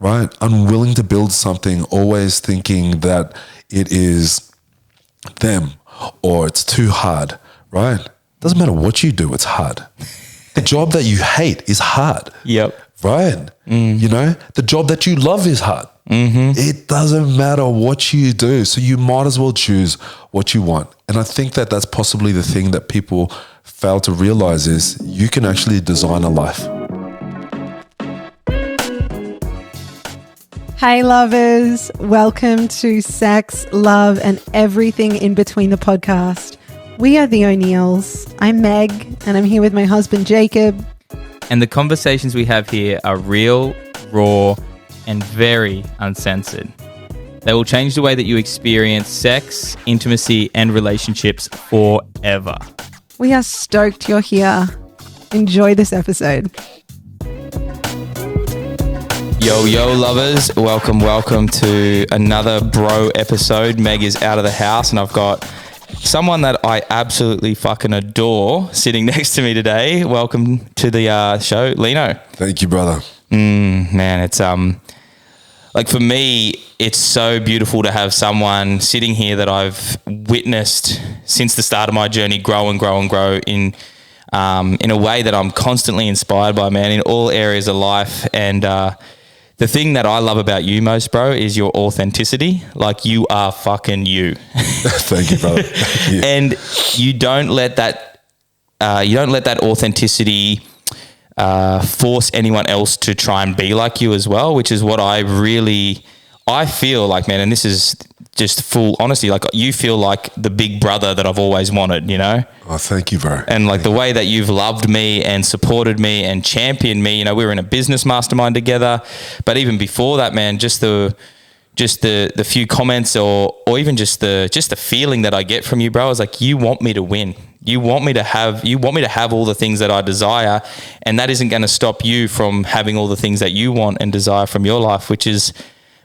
right? Unwilling to build something, always thinking that it is them or it's too hard, right? Doesn't matter what you do, it's hard. The job that you hate is hard. Yep. Right? You know, the job that you love is hard. It doesn't matter what you do. So you might as well choose what you want. And I think that that's possibly the thing that people fail to realize is you can actually design a life. Hey lovers, welcome to Sex, Love and Everything in Between the podcast. We are the O'Neills. I'm Meg and I'm here with my husband Jacob. And the conversations we have here are real, raw, and very uncensored. They will change the way that you experience sex, intimacy, and relationships forever. We are stoked you're here. Enjoy this episode. Yo, lovers. Welcome to another bro episode. Meg is out of the house and I've got someone that I absolutely fucking adore sitting next to me today. Welcome to the show, Lino. Thank you, brother. Man, it's like for me, it's so beautiful to have someone sitting here that I've witnessed since the start of my journey grow in a way that I'm constantly inspired by, man, in all areas of life. And the thing that I love about you most, bro, is your authenticity. Like, you are fucking you. Thank you, brother. Thank you. And you don't let that authenticity force anyone else to try and be like you as well, which is what I feel like, man. And this is just full honesty. Like, you feel like the big brother that I've always wanted, you know? Oh, thank you, bro. And like the way that you've loved me and supported me and championed me, you know, we were in a business mastermind together, but even before that, man, just the few comments or even just the feeling that I get from you, bro, is like, you want me to win. You want me to have all the things that I desire, and that isn't going to stop you from having all the things that you want and desire from your life, which is,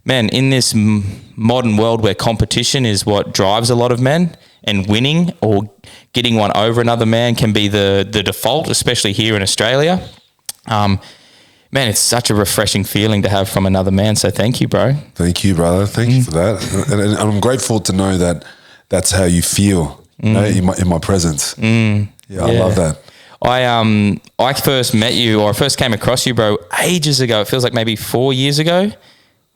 man, in this modern world where competition is what drives a lot of men, and winning or getting one over another man can be the default, especially here in Australia. Man, it's such a refreshing feeling to have from another man. So thank you, bro. Thank you, brother. Thank you for that. And I'm grateful to know that that's how you feel, you know, in my presence. I love that. I first met you, or I first came across you, bro, ages ago. It feels like maybe 4 years ago,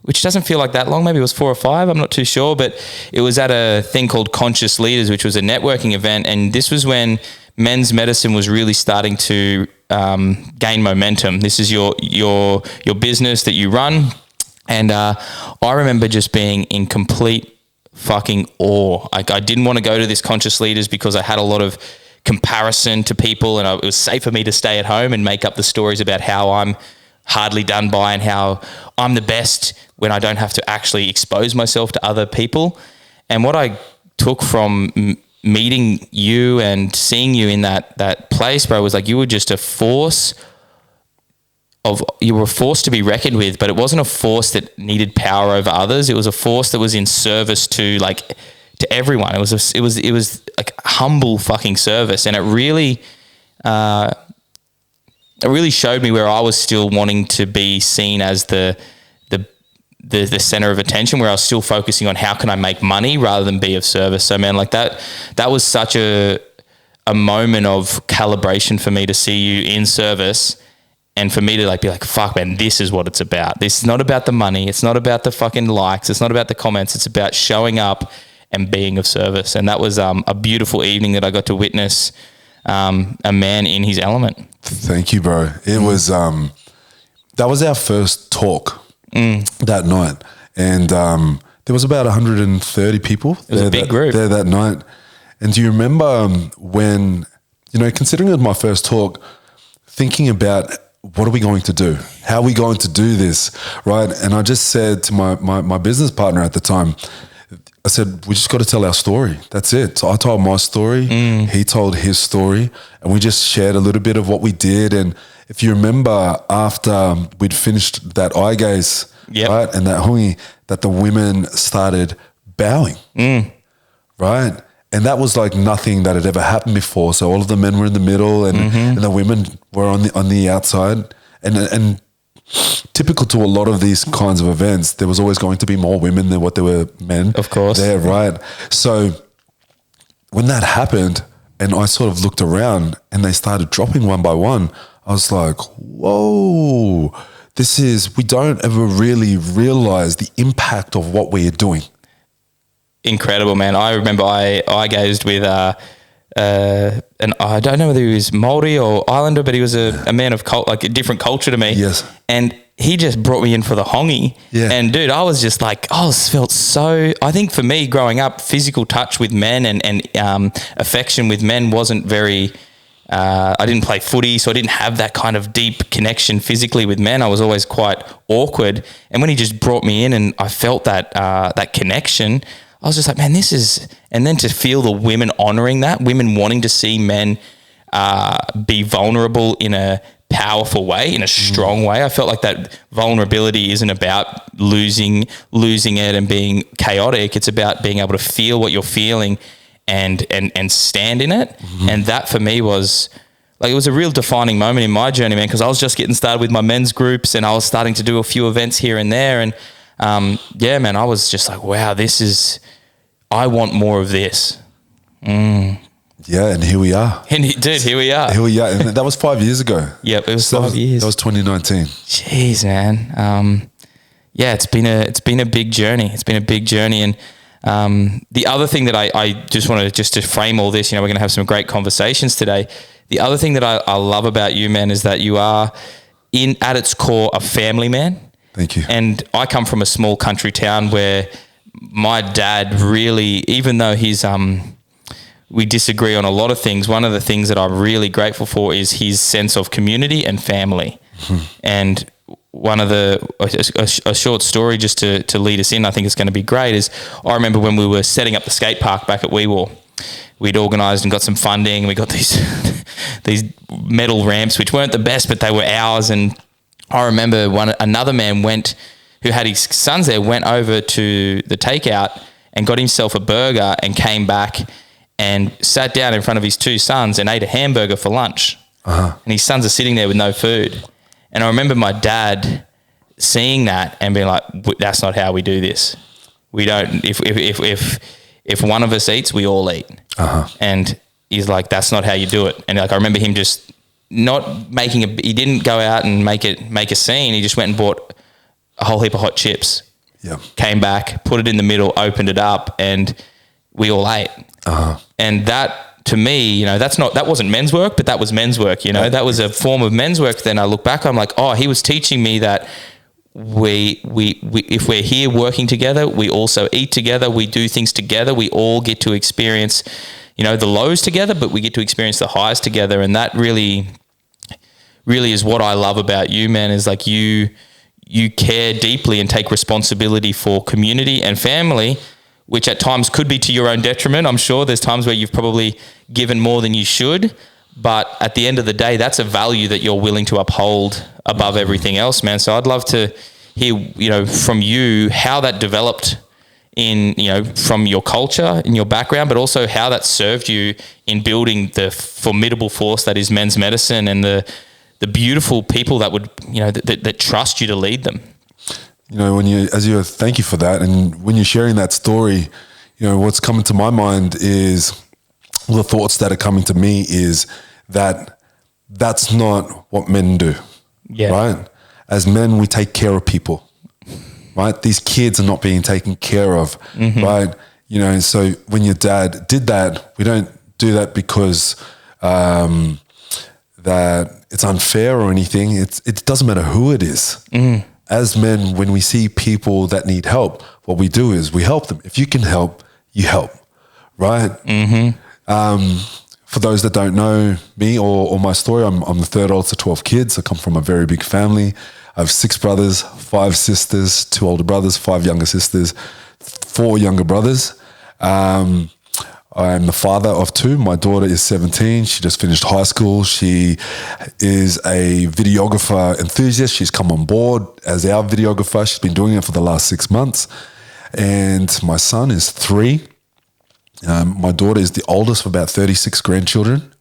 which doesn't feel like that long. Maybe it was 4 or 5. I'm not too sure, but it was at a thing called Conscious Leaders, which was a networking event. And this was when men's medicine was really starting to gain momentum. This is your business that you run. And I remember just being in complete fucking awe. Like, I didn't want to go to this Conscious Leaders because I had a lot of comparison to people, and it was safe for me to stay at home and make up the stories about how I'm hardly done by and how I'm the best when I don't have to actually expose myself to other people. And what I took from meeting you and seeing you in that place, bro, was like, you were just a force you were a force to be reckoned with, but it wasn't a force that needed power over others. It was a force that was in service to everyone. It was like humble fucking service. And it really showed me where I was still wanting to be seen as the center of attention, where I was still focusing on how can I make money rather than be of service. So, man, like that was such a moment of calibration for me to see you in service, and for me to be like, fuck, man, this is what it's about. This is not about the money. It's not about the fucking likes. It's not about the comments. It's about showing up and being of service. And that was a beautiful evening that I got to witness a man in his element. Thank you, bro. It was that was our first talk that night, and there was about 130 people. It was a big group there that night. And do you remember when, you know, considering it was my first talk, thinking about what are we going to do? How are we going to do this, right? And I just said to my business partner at the time, I said, we just got to tell our story. That's it. So I told my story, he told his story, and we just shared a little bit of what we did. And if you remember, after we'd finished that eye gaze, right, and that hongi, that the women started bowing, right? And that was like nothing that had ever happened before. So all of the men were in the middle, and the women were on the outside. And typical to a lot of these kinds of events, there was always going to be more women than what there were men. Of course. There, right? So when that happened and I sort of looked around and they started dropping one by one, I was like, whoa, we don't ever really realize the impact of what we are doing. Incredible, man. I remember I gazed with and I don't know whether he was Maori or Islander, but he was a man of like a different culture to me. Yes. And he just brought me in for the hongi. Yeah. And dude, I was just like, I felt so, I think for me growing up, physical touch with men and affection with men wasn't very, I didn't play footy, so I didn't have that kind of deep connection physically with men. I was always quite awkward. And when he just brought me in and I felt that connection, I was just like, man, this is, and then to feel the women honoring that, women wanting to see men be vulnerable in a powerful way, in a strong way. I felt like that vulnerability isn't about losing it and being chaotic. It's about being able to feel what you're feeling and stand in it. And that for me was like, it was a real defining moment in my journey, man, because I was just getting started with my men's groups and I was starting to do a few events here and there. And yeah, man, I was just like, wow, I want more of this. Yeah, and here we are. And dude, here we are. Here we are. And that was 5 years ago. Yep, it was 5 years. That was 2019. Jeez, man. Yeah, it's been a big journey. It's been a big journey. And the other thing that I just wanted to frame all this, we're going to have some great conversations today. The other thing that I love about you, man, is that you are at its core a family man. Thank you. And I come from a small country town where my dad really, even though we disagree on a lot of things, one of the things that I'm really grateful for is his sense of community and family. And one of a short story just to lead us in, I think it's going to be great, is I remember when we were setting up the skate park back at Weewar, we'd organised and got some funding. We got these metal ramps, which weren't the best, but they were ours. And I remember another man who had his sons there, went over to the takeout and got himself a burger and came back and sat down in front of his two sons and ate a hamburger for lunch. And his sons are sitting there with no food. And I remember my dad seeing that and being like, that's not how we do this. We don't, if one of us eats, we all eat. And he's like, that's not how you do it. And like, I remember him just not making he didn't go out and make a scene. He just went and bought a whole heap of hot chips. Yeah. Came back, put it in the middle, opened it up, and we all ate. And that, to me, that wasn't men's work, but that was men's work. That was a form of men's work. Then I look back, I'm like, oh, he was teaching me that we if we're here working together, we also eat together, we do things together, we all get to experience, the lows together, but we get to experience the highs together. And that really is what I love about you, man, is like you care deeply and take responsibility for community and family, which at times could be to your own detriment. I'm sure there's times where you've probably given more than you should, but at the end of the day, that's a value that you're willing to uphold above everything else, man. So I'd love to hear, from you how that developed from your culture, in your background, but also how that served you in building the formidable force that is men's medicine and the beautiful people that would, that trust you to lead them. Thank you for that. And when you're sharing that story, what's coming to my mind is, the thoughts that are coming to me is that that's not what men do. Yeah. Right? As men, we take care of people, right? These kids are not being taken care of, right? So when your dad did that, we don't do that because that it's unfair or anything. It doesn't matter who it is. As men, when we see people that need help, what we do is we help them. If you can help, you help, right? For those that don't know me or my story, I'm the third oldest of 12 kids. I come from a very big family. I have 6 brothers, 5 sisters, 2 older brothers, 5 younger sisters, 4 younger brothers. I'm the father of 2. My daughter is 17. She just finished high school. She is a videographer enthusiast. She's come on board as our videographer. She's been doing it for the last 6 months. And my son is 3. My daughter is the oldest of about 36 grandchildren.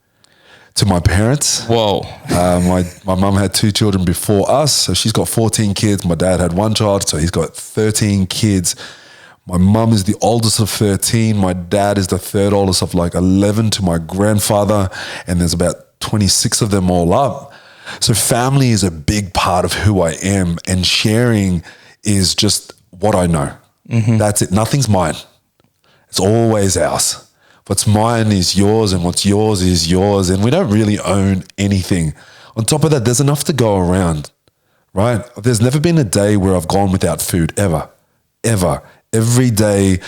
to my parents. Whoa. My mum had 2 children before us, so she's got 14 kids. My dad had 1 child, so he's got 13 kids. My mum is the oldest of 13. My dad is the third oldest of like 11 to my grandfather, and there's about 26 of them all up. So family is a big part of who I am, and sharing is just what I know. That's it. Nothing's mine. It's always ours. What's mine is yours, and what's yours is yours, and we don't really own anything. On top of that, there's enough to go around, right? There's never been a day where I've gone without food, ever. Every day,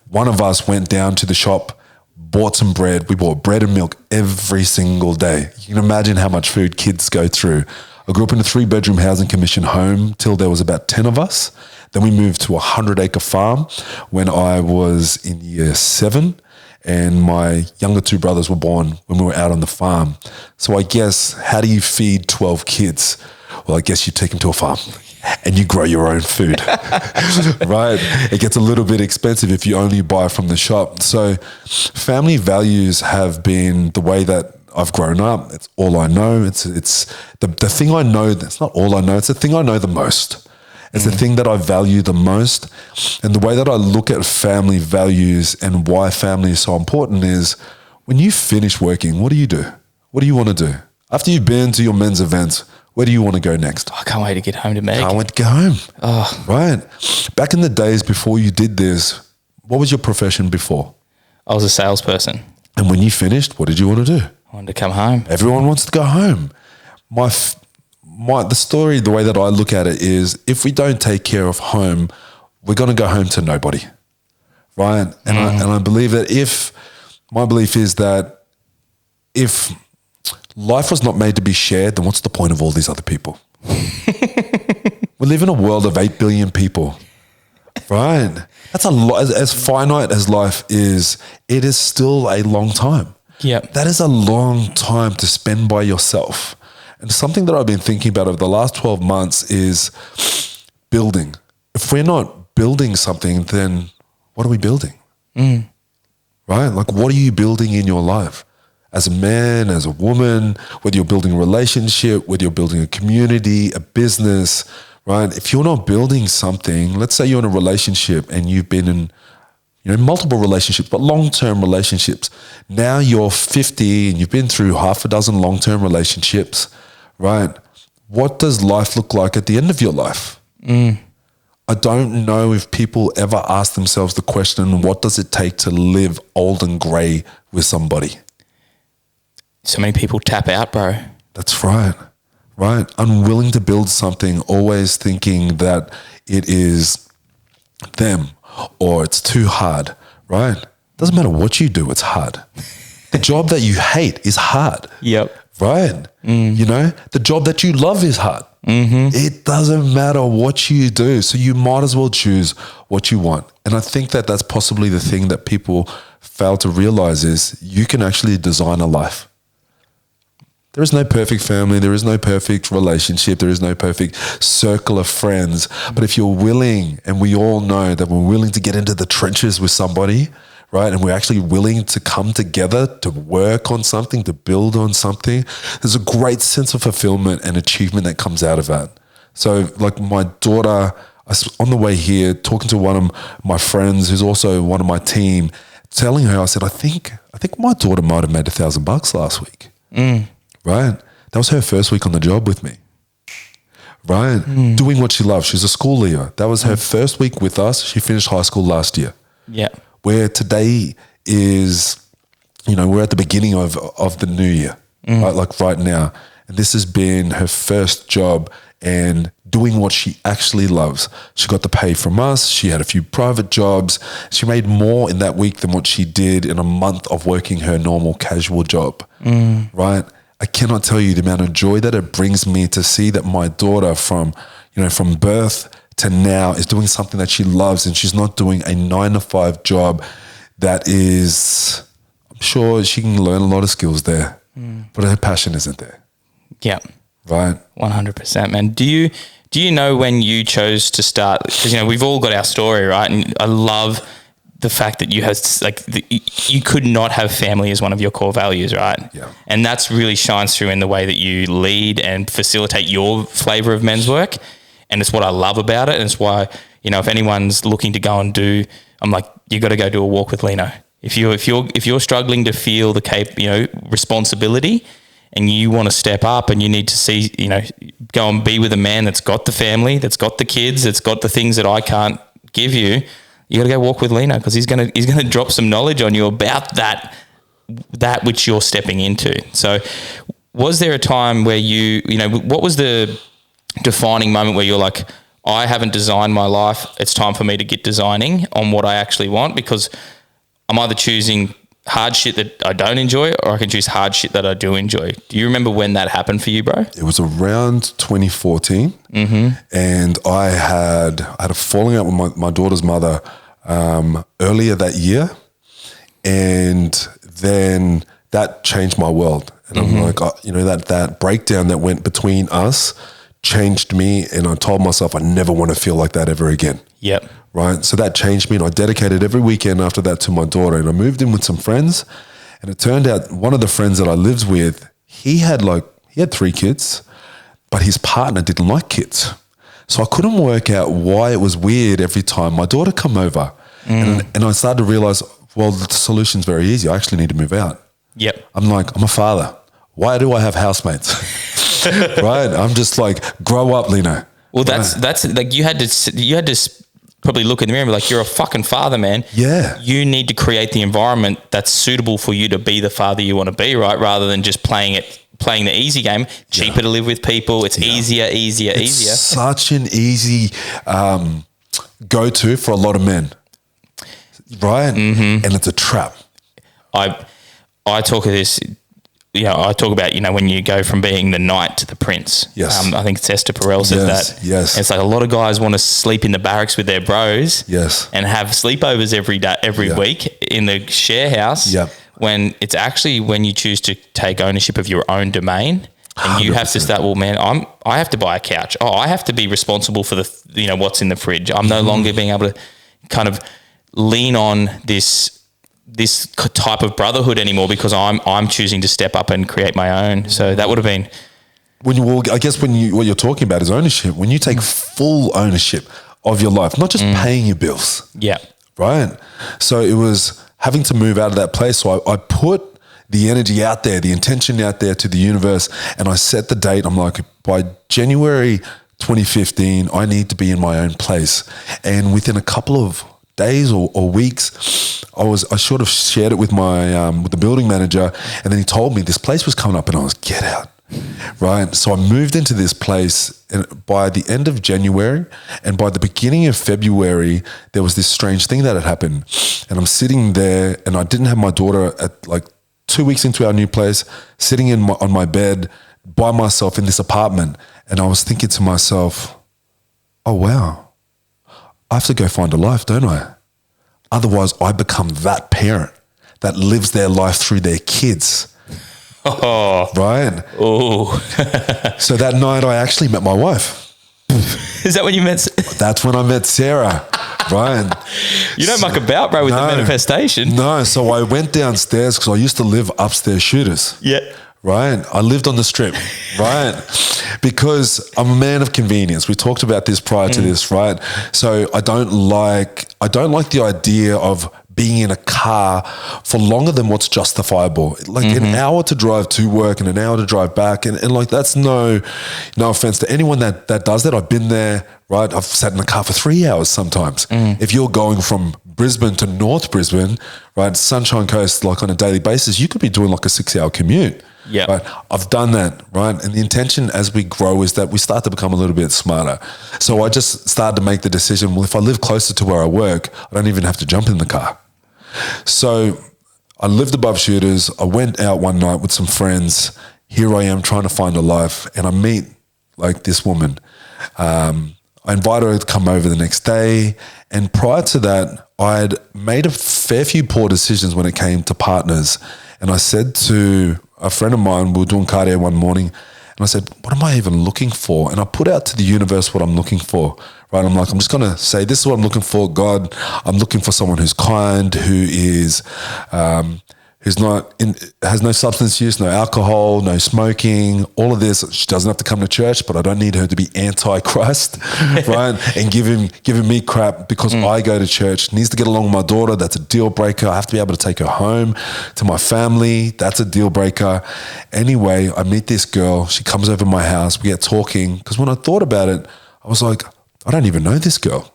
one of us went down to the shop, bought some bread. We bought bread and milk every single day. You can imagine how much food kids go through. I grew up in a 3-bedroom housing commission home till there was about 10 of us. Then we moved to a 100-acre farm when I was in year 7, and my younger 2 brothers were born when we were out on the farm. So I guess, how do you feed 12 kids? Well, I guess you take them to a farm and you grow your own food, right? It gets a little bit expensive if you only buy from the shop. So family values have been the way that I've grown up. It's all I know. It's the thing I know. That's not all I know. It's the thing I know the most. It's the thing that I value the most. And the way that I look at family values and why family is so important is, when you finish working, what do you do? What do you want to do? After you've been to your men's events, where do you want to go next? I can't wait to get home to Meg. I want to go home. Oh. Right. Back in the days before you did this, what was your profession before? I was a salesperson. And when you finished, what did you want to do? I wanted to come home. Everyone wants to go home. The story, the way that I look at it is, if we don't take care of home, we're going to go home to nobody. Right. And I believe that my belief is that if life was not made to be shared, then what's the point of all these other people? We live in a world of 8 billion people, right? That's a lot. As finite as life is, it is still a long time. Yeah. That is a long time to spend by yourself. And something that I've been thinking about over the last 12 months is building. If we're not building something, then what are we building? Right? Like, what are you building in your life? As a man, as a woman, whether you're building a relationship, whether you're building a community, a business, right? If you're not building something, let's say you're in a relationship and you've been in, multiple relationships, but long-term relationships. Now you're 50 and you've been through half a dozen long-term relationships, right? What does life look like at the end of your life? I don't know if people ever ask themselves the question, what does it take to live old and grey with somebody? So many people tap out, bro. That's right. Right. Unwilling to build something, always thinking that it is them or it's too hard, right? Doesn't matter what you do, it's hard. The job that you hate is hard. Yep. Right. The job that you love is hard. It doesn't matter what you do. So you might as well choose what you want. And I think that that's possibly the thing that people fail to realize is you can actually design a life. There is no perfect family. There is no perfect relationship. There is no perfect circle of friends. But if you're willing, and we all know that we're willing to get into the trenches with somebody, right? And we're actually willing to come together to work on something, to build on something, there's a great sense of fulfillment and achievement that comes out of that. So like my daughter, I was on the way here talking to one of my friends who's also one of my team, telling her, I said, I think my daughter might have made $1,000 last week. Right? That was her first week on the job with me. Right? Doing what she loves. She's a school leader. That was her first week with us. She finished high school last year. Yeah. Where today is, we're at the beginning of the new year, right? Like right now. And this has been her first job and doing what she actually loves. She got the pay from us. She had a few private jobs. She made more in that week than what she did in a month of working her normal casual job, right? I cannot tell you the amount of joy that it brings me to see that my daughter from birth to now is doing something that she loves, and she's not doing a 9-to-5 job that is, I'm sure she can learn a lot of skills there, but her passion isn't there. Yeah. Right. 100%, man. Do you know when you chose to start? Because, we've all got our story, right? And I love the fact that you have you could not have family as one of your core values, right? Yeah. And that's really shines through in the way that you lead and facilitate your flavor of men's work. And it's what I love about it. And it's why, if anyone's looking to go and do, I'm like, you got to go do a walk with Lino. If you're struggling to feel the responsibility, and you want to step up and you need to see, go and be with a man that's got the family, that's got the kids, that's got the things that I can't give you, you got to go walk with Lino, because he's going to drop some knowledge on you about that which you're stepping into. So was there a time where what was the defining moment where you're like, I haven't designed my life, it's time for me to get designing on what I actually want, because I'm either choosing hard shit that I don't enjoy, or I can choose hard shit that I do enjoy. Do you remember when that happened for you, bro? It was around 2014, and I had a falling out with my daughter's mother earlier that year, and then that changed my world. And I'm like, that breakdown that went between us changed me, and I told myself I never want to feel like that ever again. Yep. Right. So that changed me, and I dedicated every weekend after that to my daughter, and I moved in with some friends, and it turned out one of the friends that I lived with, he had 3 kids, but his partner didn't like kids. So I couldn't work out why it was weird every time my daughter come over. And I started to realize, well, the solution's very easy. I actually need to move out. Yep. I'm a father. Why do I have housemates? Right. I'm just like, grow up, Lino. Well, that's like, you had to probably look in the mirror and be like, you're a fucking father, man. Yeah. You need to create the environment that's suitable for you to be the father you want to be, right? Rather than just playing the easy game. Cheaper to live with people. It's easier. It's such an easy go-to for a lot of men, right? And it's a trap. I talk of this. I talk about, when you go from being the knight to the prince. Yes. I think it's Esther Perel says that. Yes. And it's like a lot of guys want to sleep in the barracks with their bros. Yes. And have sleepovers every week in the share house. Yep. When it's actually when you choose to take ownership of your own domain, and you 100%. Have to start, well, man, I have to buy a couch. Oh, I have to be responsible for the, what's in the fridge. I'm no longer being able to kind of lean on this type of brotherhood anymore, because I'm choosing to step up and create my own. So that would have been what you're talking about is ownership. When you take full ownership of your life, not just paying your bills. Yeah. Right. So it was having to move out of that place. So I put the energy out there, the intention out there to the universe, and I set the date. I'm like, by January 2015, I need to be in my own place. And within a couple of days or weeks, I sort of shared it with my with the building manager, and then he told me this place was coming up, and I was, get out, right? So I moved into this place, and by the end of January and by the beginning of February, there was this strange thing that had happened, and I'm sitting there, and I didn't have my daughter at 2 weeks into our new place, sitting on my bed by myself in this apartment, and I was thinking to myself, oh wow, I have to go find a life, don't I? Otherwise, I become that parent that lives their life through their kids. Oh. Right? Oh. So that night, I actually met my wife. Is that when you met? That's when I met Sarah. Right? You don't muck about, bro, with the manifestation. No. So I went downstairs because I used to live upstairs shooters. Yeah. Right? I lived on the strip, right? Because I'm a man of convenience. We talked about this prior to this, right? So I don't like the idea of being in a car for longer than what's justifiable. An hour to drive to work and an hour to drive back. And that's no offense to anyone that does that. I've been there, right? I've sat in the car for 3 hours sometimes. If you're going from Brisbane to North Brisbane, right? Sunshine Coast, on a daily basis, you could be doing a 6-hour commute. Yeah. Right? I've done that, right? And the intention as we grow is that we start to become a little bit smarter. So I just started to make the decision, well, if I live closer to where I work, I don't even have to jump in the car. So I lived above shooters. I went out one night with some friends. Here I am trying to find a life, and I meet this woman. I invite her to come over the next day. And prior to that, I'd made a fair few poor decisions when it came to partners. And I said to a friend of mine, we were doing cardio one morning, And I said, what am I even looking for? And I put out to the universe what I'm looking for, right? I'm like, I'm just going to say, this is what I'm looking for. God, I'm looking for someone who's kind, who's not has no substance use, no alcohol, no smoking, all of this. She doesn't have to come to church, but I don't need her to be anti-Christ, right? And giving me crap because I go to church. Needs to get along with my daughter. That's a deal breaker. I have to be able to take her home to my family. That's a deal breaker. Anyway, I meet this girl. She comes over to my house. We get talking because when I thought about it, I was like, I don't even know this girl.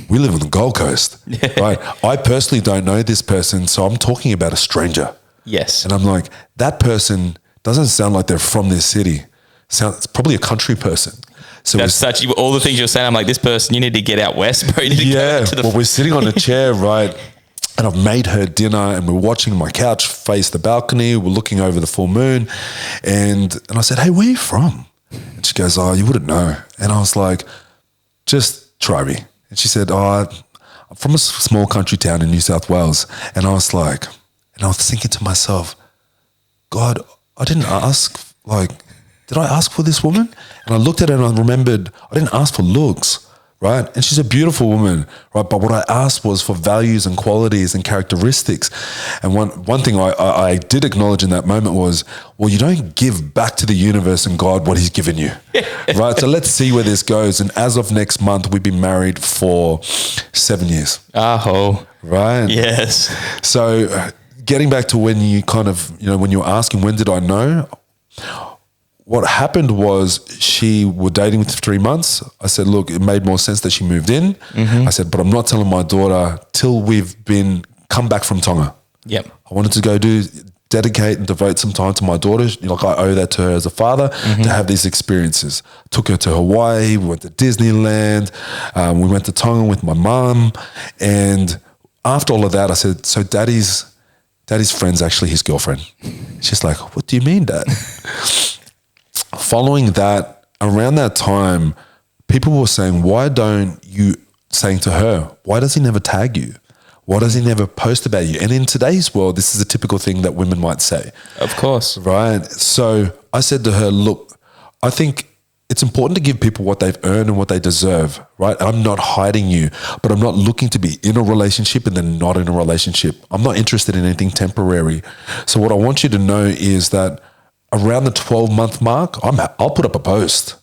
We live on the Gold Coast, right? I personally don't know this person, so I'm talking about a stranger. Yes. And I'm like, that person doesn't sound like they're from this city. It's probably a country person. So that's all the things you're saying. I'm like, this person, you need to get out west, bro. You need to go to the we're sitting on a chair, right? And I've made her dinner and we're watching my couch face the balcony. We're looking over the full moon. And I said, hey, where are you from? And she goes, oh, you wouldn't know. And I was like, just try me. And she said, I'm from a small country town in New South Wales. And I was thinking to myself, God, I didn't ask, did I ask for this woman? And I looked at her and I remembered I didn't ask for looks, right? And she's a beautiful woman, right? But what I asked was for values and qualities and characteristics. And one thing I did acknowledge in that moment was, well, you don't give back to the universe and God what he's given you, right? So let's see where this goes. And as of next month, we've been married for 7 years. Oh, right? Yes. So getting back to when you when you were asking, when did I know? What happened was we were dating for 3 months. I said, look, it made more sense that she moved in. I said, but I'm not telling my daughter till we've come back from Tonga. Yep. I wanted to go dedicate and devote some time to my daughter. I owe that to her as a father to have these experiences. Took her to Hawaii. We went to Disneyland. We went to Tonga with my mom. And after all of that, I said, so daddy's friend's actually his girlfriend. She's like, what do you mean, Dad? Following that, around that time, people were saying, why don't you, saying to her, why does he never tag you? Why does he never post about you? And in today's world, this is a typical thing that women might say. Of course. Right? So I said to her, look, I think it's important to give people what they've earned and what they deserve, right? I'm not hiding you, but I'm not looking to be in a relationship and then not in a relationship. I'm not interested in anything temporary. So what I want you to know is that around the 12-month mark, I'll put up a post,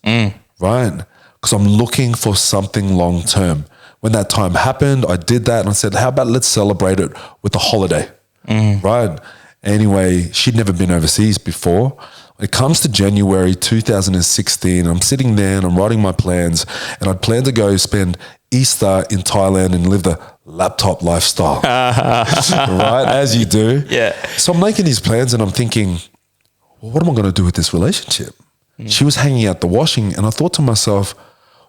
right? Because I'm looking for something long-term. When that time happened, I did that and I said, how about let's celebrate it with a holiday, right? Anyway, she'd never been overseas before. When it comes to January 2016, I'm sitting there and I'm writing my plans and I'd planned to go spend Easter in Thailand and live the laptop lifestyle, right? As you do. Yeah. So I'm making these plans and I'm thinking, well, what am I going to do with this relationship? She was hanging out the washing and I thought to myself,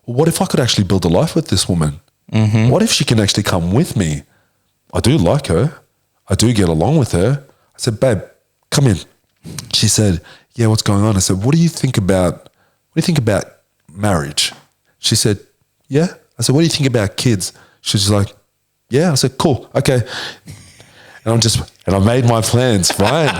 well, what if I could actually build a life with this woman? What if she can actually come with me? I do like her. I do get along with her. I said, babe, come in. She said, yeah, what's going on? I said, what do you think about marriage? She said, yeah. I said, what do you think about kids? She was like, yeah. I said, cool. Okay. And I made my plans, right?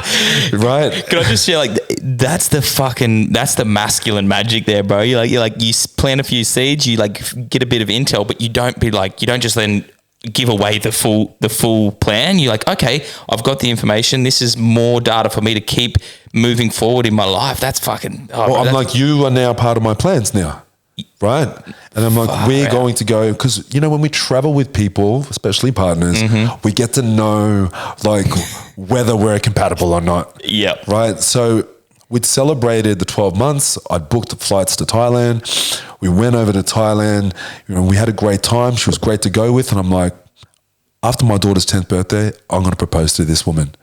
Right. Can I just share, that's the masculine magic there, bro. You plant a few seeds, you get a bit of intel, but you don't just then give away the full plan. You're like, okay, I've got the information. This is more data for me to keep moving forward in my life. That's fucking. I'm like, you are now part of my plans now. Right. And I'm like, we're going to go, because, when we travel with people, especially partners, we get to know whether we're compatible or not. Yeah. Right. So we'd celebrated the 12 months. I'd booked the flights to Thailand. We went over to Thailand. We had a great time. She was great to go with. And I'm like, after my daughter's 10th birthday, I'm going to propose to this woman.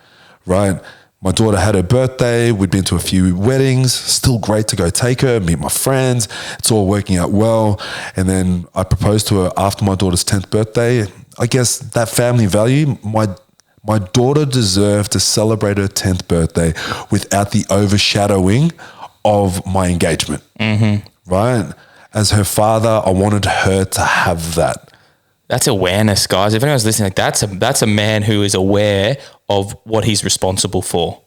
Right. My daughter had her birthday. We'd been to a few weddings. Still great to go take her, meet my friends. It's all working out well. And then I proposed to her after my daughter's 10th birthday. I guess that family value, my daughter deserved to celebrate her 10th birthday without the overshadowing of my engagement. Right? As her father, I wanted her to have that. That's awareness, guys. If anyone's listening, that's a man who is aware of what he's responsible for.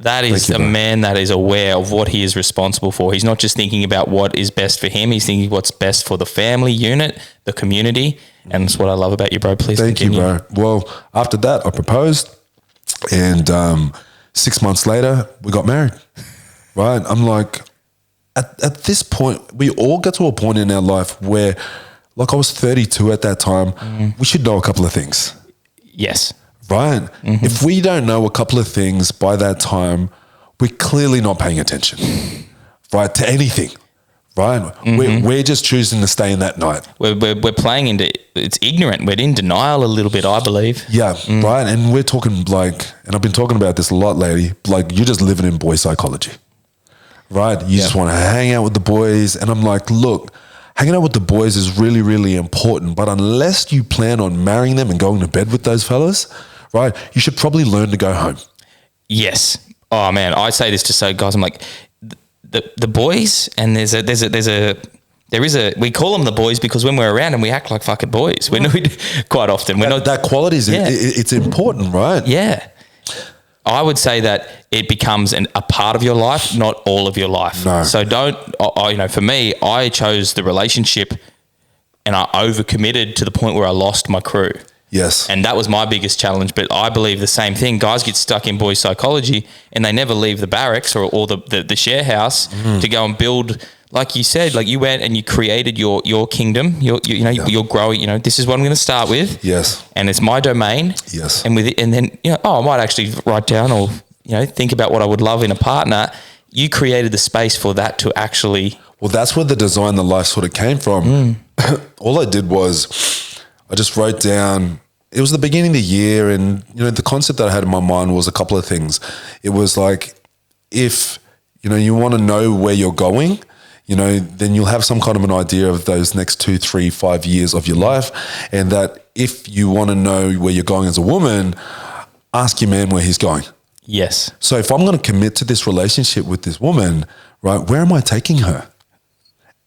That is a man that is aware of what he is responsible for. He's not just thinking about what is best for him. He's thinking what's best for the family unit, the community. And it's what I love about you, bro. Please continue. Thank you, bro. Well, after that, I proposed. And 6 months later, we got married. Right? I'm like, at this point, we all get to a point in our life where, like I was 32 at that time, we should know a couple of things. Yes. Right? If we don't know a couple of things by that time, we're clearly not paying attention, right, to anything, right? We're just choosing to stay in that night. We're playing into, it's ignorant. We're in denial a little bit, I believe. Yeah, right? And we're talking like, and I've been talking about this a lot lately, like you're just living in boy psychology, right? You just want to hang out with the boys. And I'm like, look, hanging out with the boys is really, really important. But unless you plan on marrying them and going to bed with those fellas, right, you should probably learn to go home. Yes. Oh man, I say this to so guys. I'm like, the boys, and there is a we call them the boys because when we're around them, we act like fucking boys. We quite often. That quality is it's important, right? Yeah. I would say that it becomes a part of your life, not all of your life. No. So for me, I chose the relationship and I overcommitted to the point where I lost my crew. Yes. And that was my biggest challenge. But I believe the same thing. Guys get stuck in boy psychology and they never leave the barracks or the share house to go and build, like you said, like you went and you created your kingdom. You're growing, this is what I'm going to start with. Yes. And it's my domain. Yes. And with it, and then, I might actually write down or, think about what I would love in a partner. You created the space for that to actually. Well, that's where the design, the life sort of came from. All I did was I just wrote down, it was the beginning of the year, and the concept that I had in my mind was a couple of things. It was like, if you want to know where you're going, then you'll have some kind of an idea of those next 2, 3, 5 years of your life. And that if you want to know where you're going as a woman, ask your man where he's going. Yes. So if I'm going to commit to this relationship with this woman, right, where am I taking her?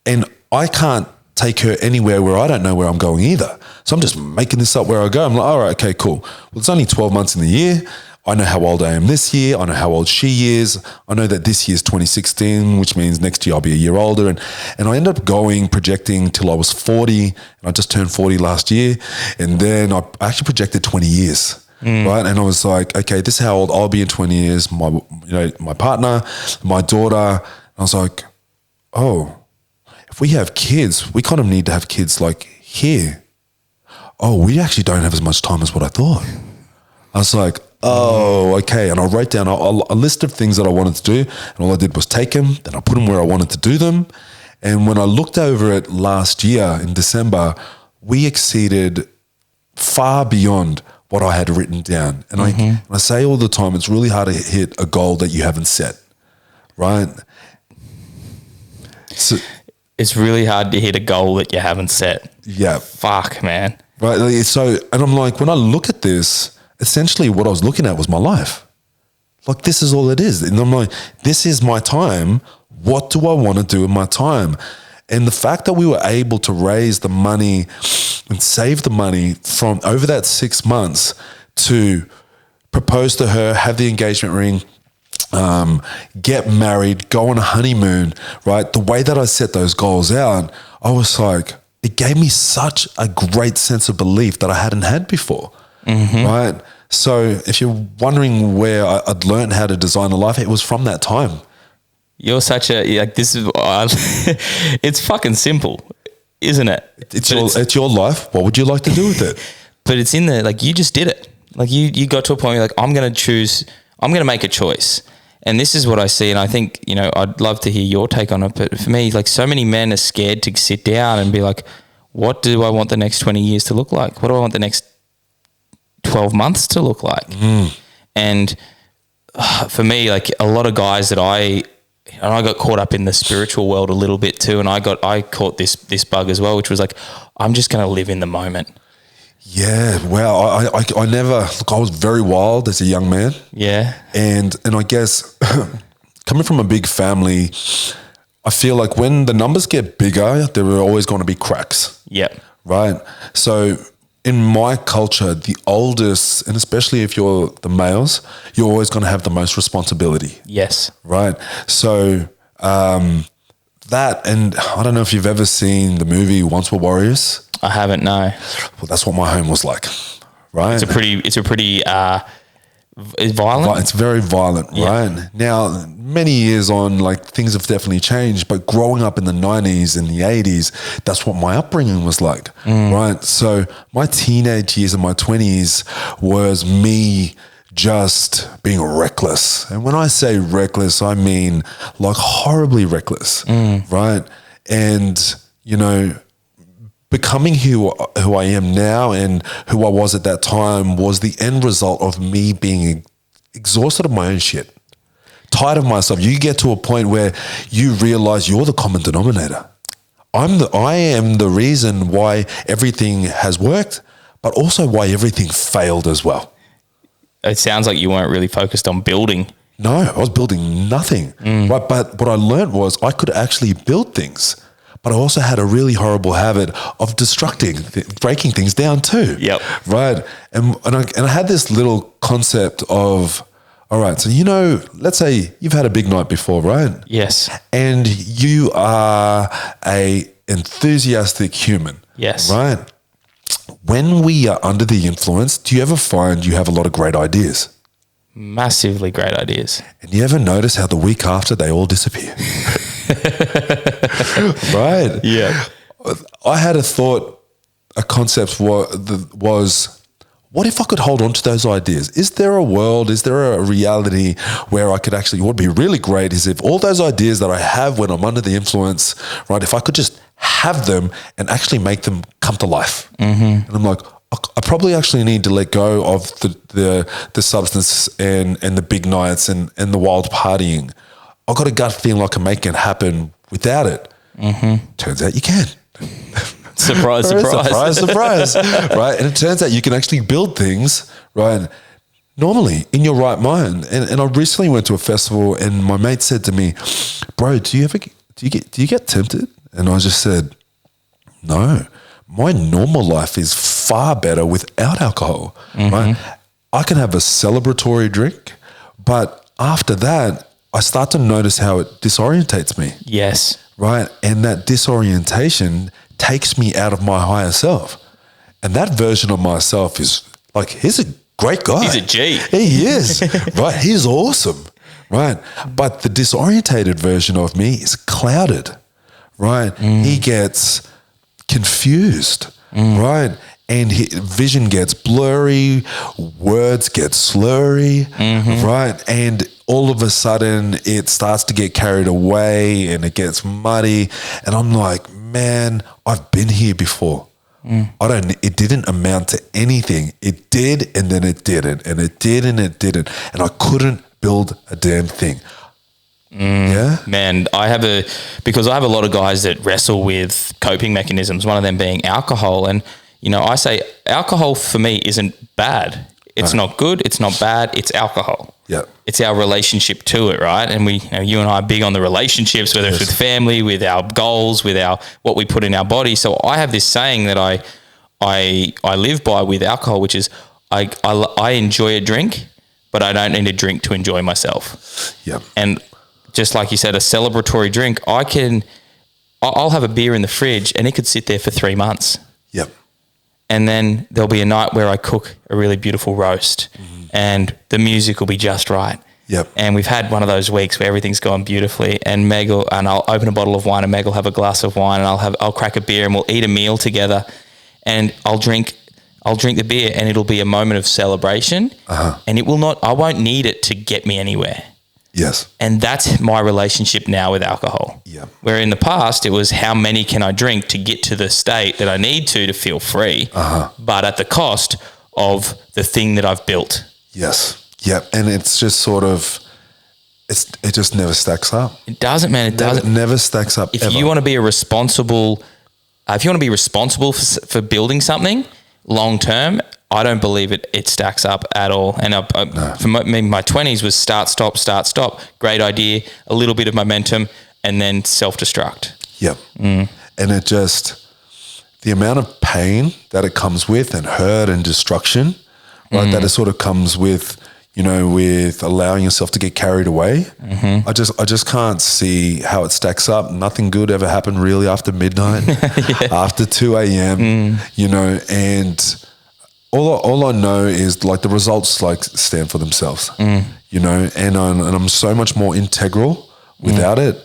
And I can't take her anywhere where I don't know where I'm going either. So I'm just making this up where I go. I'm like, all right, okay, cool. Well, it's only 12 months in the year. I know how old I am this year. I know how old she is. I know that this year's 2016, which means next year I'll be a year older. And I ended up projecting till I was 40. And I just turned 40 last year. And then I actually projected 20 years. Right. And I was like, okay, this is how old I'll be in 20 years. My partner, my daughter. And I was like, oh, if we have kids, we kind of need to have kids like here. Oh, we actually don't have as much time as what I thought. I was like, oh, okay. And I wrote down a list of things that I wanted to do. And all I did was take them. Then I put them where I wanted to do them. And when I looked over it last year in December, we exceeded far beyond what I had written down. And I say all the time, it's really hard to hit a goal that you haven't set, right? So, it's really hard to hit a goal that you haven't set. Yeah. Fuck, man. Right. So, and I'm like, when I look at this, essentially what I was looking at was my life. Like, this is all it is. And I'm like, this is my time. What do I want to do with my time? And the fact that we were able to raise the money and save the money from over that 6 months to propose to her, have the engagement ring, get married, go on a honeymoon, right? The way that I set those goals out, I was like, it gave me such a great sense of belief that I hadn't had before, right? So if you're wondering where I'd learned how to design a life, it was from that time. You're such this is, it's fucking simple, isn't it? It's your life. What would you like to do with it? But it's in there, like you just did it. Like you got to a point where you're like, I'm going to make a choice. And this is what I see. And I think, I'd love to hear your take on it. But for me, like so many men are scared to sit down and be like, what do I want the next 20 years to look like? What do I want the next 12 months to look like? And for me, like a lot of guys that I got caught up in the spiritual world a little bit too. And I caught this bug as well, which was like, I'm just going to live in the moment. Yeah, wow. I never, look, I was very wild as a young man. Yeah. And I guess coming from a big family, I feel like when the numbers get bigger, there are always going to be cracks. Yep. Right. So in my culture, the oldest, and especially if you're the males, you're always going to have the most responsibility. Yes. Right. So that, and I don't know if you've ever seen the movie Once Were Warriors. I haven't, no. Well, that's what my home was like. Right. It's a pretty violent. It's very violent, right? Now, many years on, like things have definitely changed, but growing up in the 90s and the 80s, that's what my upbringing was like, right? So my teenage years and my 20s was me just being reckless. And when I say reckless, I mean like horribly reckless, right? And, you know, becoming who I am now and who I was at that time was the end result of me being exhausted of my own shit, tired of myself. You get to a point where you realize you're the common denominator. I am the reason why everything has worked, but also why everything failed as well. It sounds like you weren't really focused on building. No, I was building nothing. Right? But what I learned was I could actually build things. But I also had a really horrible habit of breaking things down too. Yep. Right. And I had this little concept of, all right, so, you know, let's say you've had a big night before, right? Yes. And you are a enthusiastic human. Yes. Right. When we are under the influence, do you ever find you have a lot of great ideas? Massively great ideas. And you ever notice how the week after they all disappear? Right. Yeah. I had a concept was, what if I could hold on to those ideas? Is there a world, is there a reality where I could actually, what would be really great is if all those ideas that I have when I'm under the influence, right, if I could just have them and actually make them come to life. And I'm like, I probably actually need to let go of the substance and the big nights and the wild partying. I've got a gut feeling I can make it happen without it. Turns out you can. Surprise, surprise. Surprise, surprise. Right. And it turns out you can actually build things, right, normally in your right mind. And I recently went to a festival and my mate said to me, bro, do you get tempted? And I just said, no, my normal life is far better without alcohol. Right. I can have a celebratory drink, but after that, I start to notice how it disorientates me. Yes. Right. And that disorientation takes me out of my higher self. And that version of myself is like, he's a great guy. He's a G. He is. Right. He's awesome. Right. But the disorientated version of me is clouded. Right. He gets confused. Right. And vision gets blurry, words get slurry, right? And all of a sudden it starts to get carried away and it gets muddy. And I'm like, man, I've been here before. It didn't amount to anything. It did, and then it didn't, and it did, and it didn't. And I couldn't build a damn thing. Yeah, man, because I have a lot of guys that wrestle with coping mechanisms, one of them being alcohol. And, you know, I say alcohol for me isn't bad. It's not good. It's not bad. It's alcohol. Yeah. It's our relationship to it, right? And you and I are big on the relationships, whether it's with family, with our goals, with what we put in our body. So I have this saying that I live by with alcohol, which is I enjoy a drink, but I don't need a drink to enjoy myself. Yeah. And just like you said, a celebratory drink, I'll have a beer in the fridge and it could sit there for 3 months. Yep. And then there'll be a night where I cook a really beautiful roast and the music will be just right. Yep. And we've had one of those weeks where everything's gone beautifully and I'll open a bottle of wine and Meg will have a glass of wine and I'll crack a beer and we'll eat a meal together and I'll drink the beer and it'll be a moment of celebration and I won't need it to get me anywhere. Yes. And that's my relationship now with alcohol. Yeah. Where in the past, it was how many can I drink to get to the state that I need to feel free, but at the cost of the thing that I've built. Yes. Yep. And it's just sort of, it just never stacks up. It doesn't, man. It doesn't. Never stacks up. If you want to be responsible for building something long term, I don't believe it stacks up at all. And for me, my 20s was start, stop. Great idea, a little bit of momentum, and then self-destruct. Yep. And it just, the amount of pain that it comes with and hurt and destruction, right? That it sort of comes with, with allowing yourself to get carried away. I just can't see how it stacks up. Nothing good ever happened really after midnight, after 2 a.m., and all I know is like the results like stand for themselves, and I'm so much more integral without it.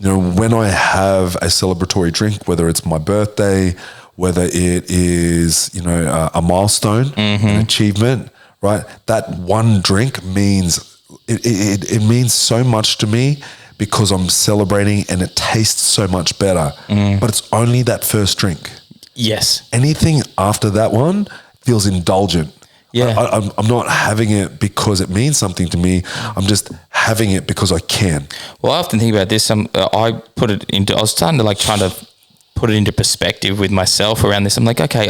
When I have a celebratory drink, whether it's my birthday, whether it is, a milestone, an achievement, right? That one drink means, it means so much to me because I'm celebrating and it tastes so much better. But it's only that first drink. Yes. Anything after that one feels indulgent. Yeah. I'm not having it because it means something to me. I'm just having it because I can. Well, I often think about this. I was starting to trying to put it into perspective with myself around this. I'm like, okay,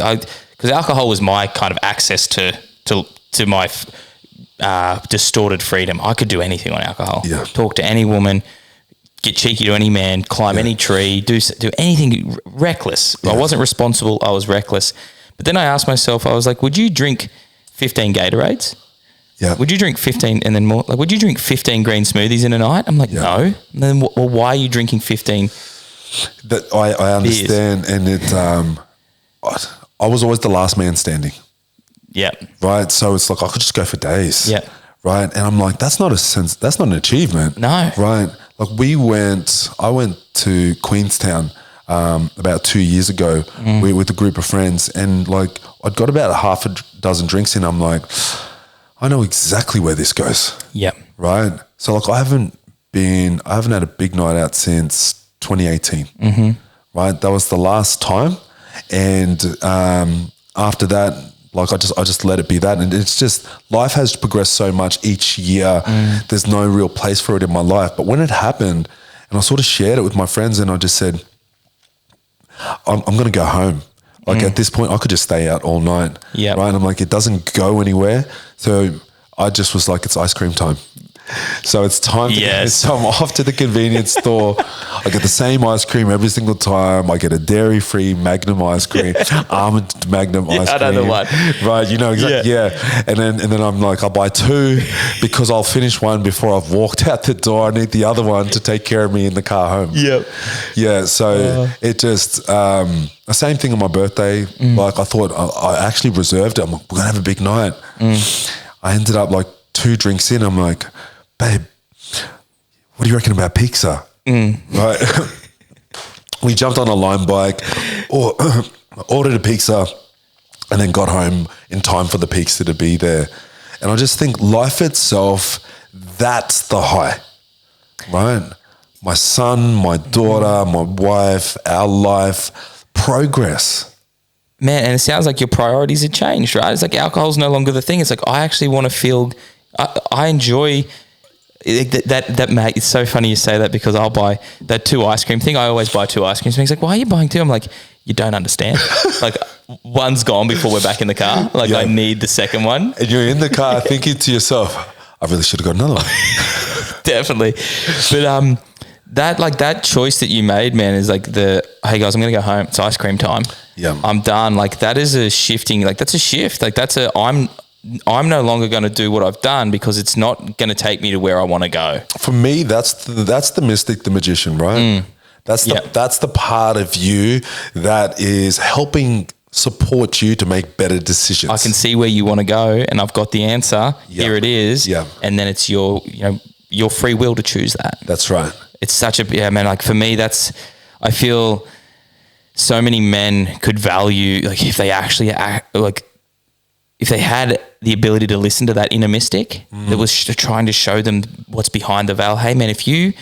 because alcohol was my kind of access to my distorted freedom. I could do anything on alcohol. Yeah. Talk to any woman, get cheeky to any man, climb any tree, do anything reckless. Yeah. I wasn't responsible. I was reckless. But then I asked myself, I was like, would you drink 15 Gatorades? Yeah. Would you drink 15 and then more? Like, would you drink 15 green smoothies in a night? I'm like, no. And then, well, why are you drinking 15? That I understand, beers? And it. I was always the last man standing. Yeah. Right. So it's like I could just go for days. Yeah. Right. And I'm like, that's not an achievement. No. Right. Like I went to Queenstown about 2 years ago with a group of friends, and like I'd got about half a dozen drinks in. I'm like, I know exactly where this goes. Yeah. Right. So like I haven't had a big night out since 2018. Right. That was the last time. And after that, like I just let it be that. And it's just, life has progressed so much each year. There's no real place for it in my life. But when it happened, and I sort of shared it with my friends, and I just said, I'm going to go home. Like at this point, I could just stay out all night. Yeah. Right. And I'm like, it doesn't go anywhere. So I just was like, it's ice cream time. So it's time to yes. So I'm off to the convenience store. I get the same ice cream every single time. I get a dairy-free Magnum ice cream, almond Magnum ice cream. Another one. Right, exactly. Yeah. And then I'm like, I'll buy two because I'll finish one before I've walked out the door. I need the other one to take care of me in the car home. Yep. Yeah, so it just, the same thing on my birthday. Like I thought, I actually reserved it. I'm like, we're going to have a big night. I ended up like 2 drinks in. I'm like, babe, what do you reckon about pizza? Right. We jumped on a Lime bike, or ordered a pizza, and then got home in time for the pizza to be there. And I just think life itself, that's the high, right? My son, my daughter, my wife, our life, progress. Man, and it sounds like your priorities have changed, right? It's like alcohol's no longer the thing. It's like, I actually want to feel, I enjoy that mate. It's so funny you say that, because I'll buy that 2 ice cream thing. I always buy 2 ice creams. He's like, why are you buying 2? I'm like, you don't understand. Like, one's gone before we're back in the car. Like, I need the second one. And you're in the car thinking to yourself, I really should have got another one. Definitely. But that choice that you made, man, is like hey guys, I'm going to go home. It's ice cream time. Yeah. I'm done. Like, that is a shifting, like that's a shift. Like I'm no longer going to do what I've done because it's not going to take me to where I want to go. For me, that's the mystic, the magician, right? That's the part of you that is helping support you to make better decisions. I can see where you want to go, and I've got the answer. Here it is. Yeah. And then it's your free will to choose that. That's right. It's such man, like for me, I feel so many men could value, like, if they actually if they had the ability to listen to that inner mystic that was trying to show them what's behind the veil. Hey man, if you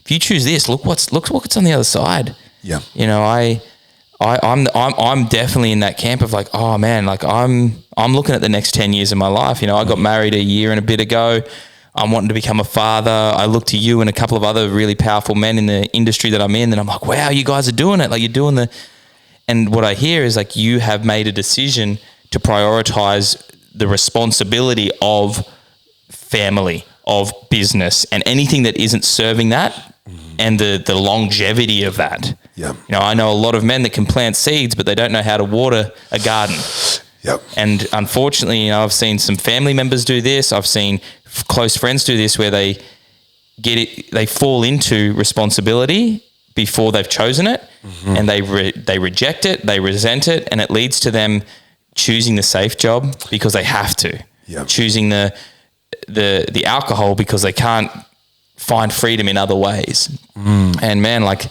choose this, look what's on the other side. Yeah. I'm definitely in that camp of like, oh man, like I'm looking at the next 10 years of my life. I got married a year and a bit ago. I'm wanting to become a father. I look to you and a couple of other really powerful men in the industry that I'm in, and I'm like, wow, you guys are doing it. Like, you're doing and what I hear is like, you have made a decision to prioritize the responsibility of family, of business, and anything that isn't serving that, and the longevity of that. Yeah. You know, I know a lot of men that can plant seeds, but they don't know how to water a garden. Yep. And unfortunately, you know, I've seen some family members do this. I've seen close friends do this where they fall into responsibility before they've chosen it, and they reject it, they resent it, and it leads to them choosing the safe job because they have to. Yep. Choosing the alcohol because they can't find freedom in other ways. And man, like,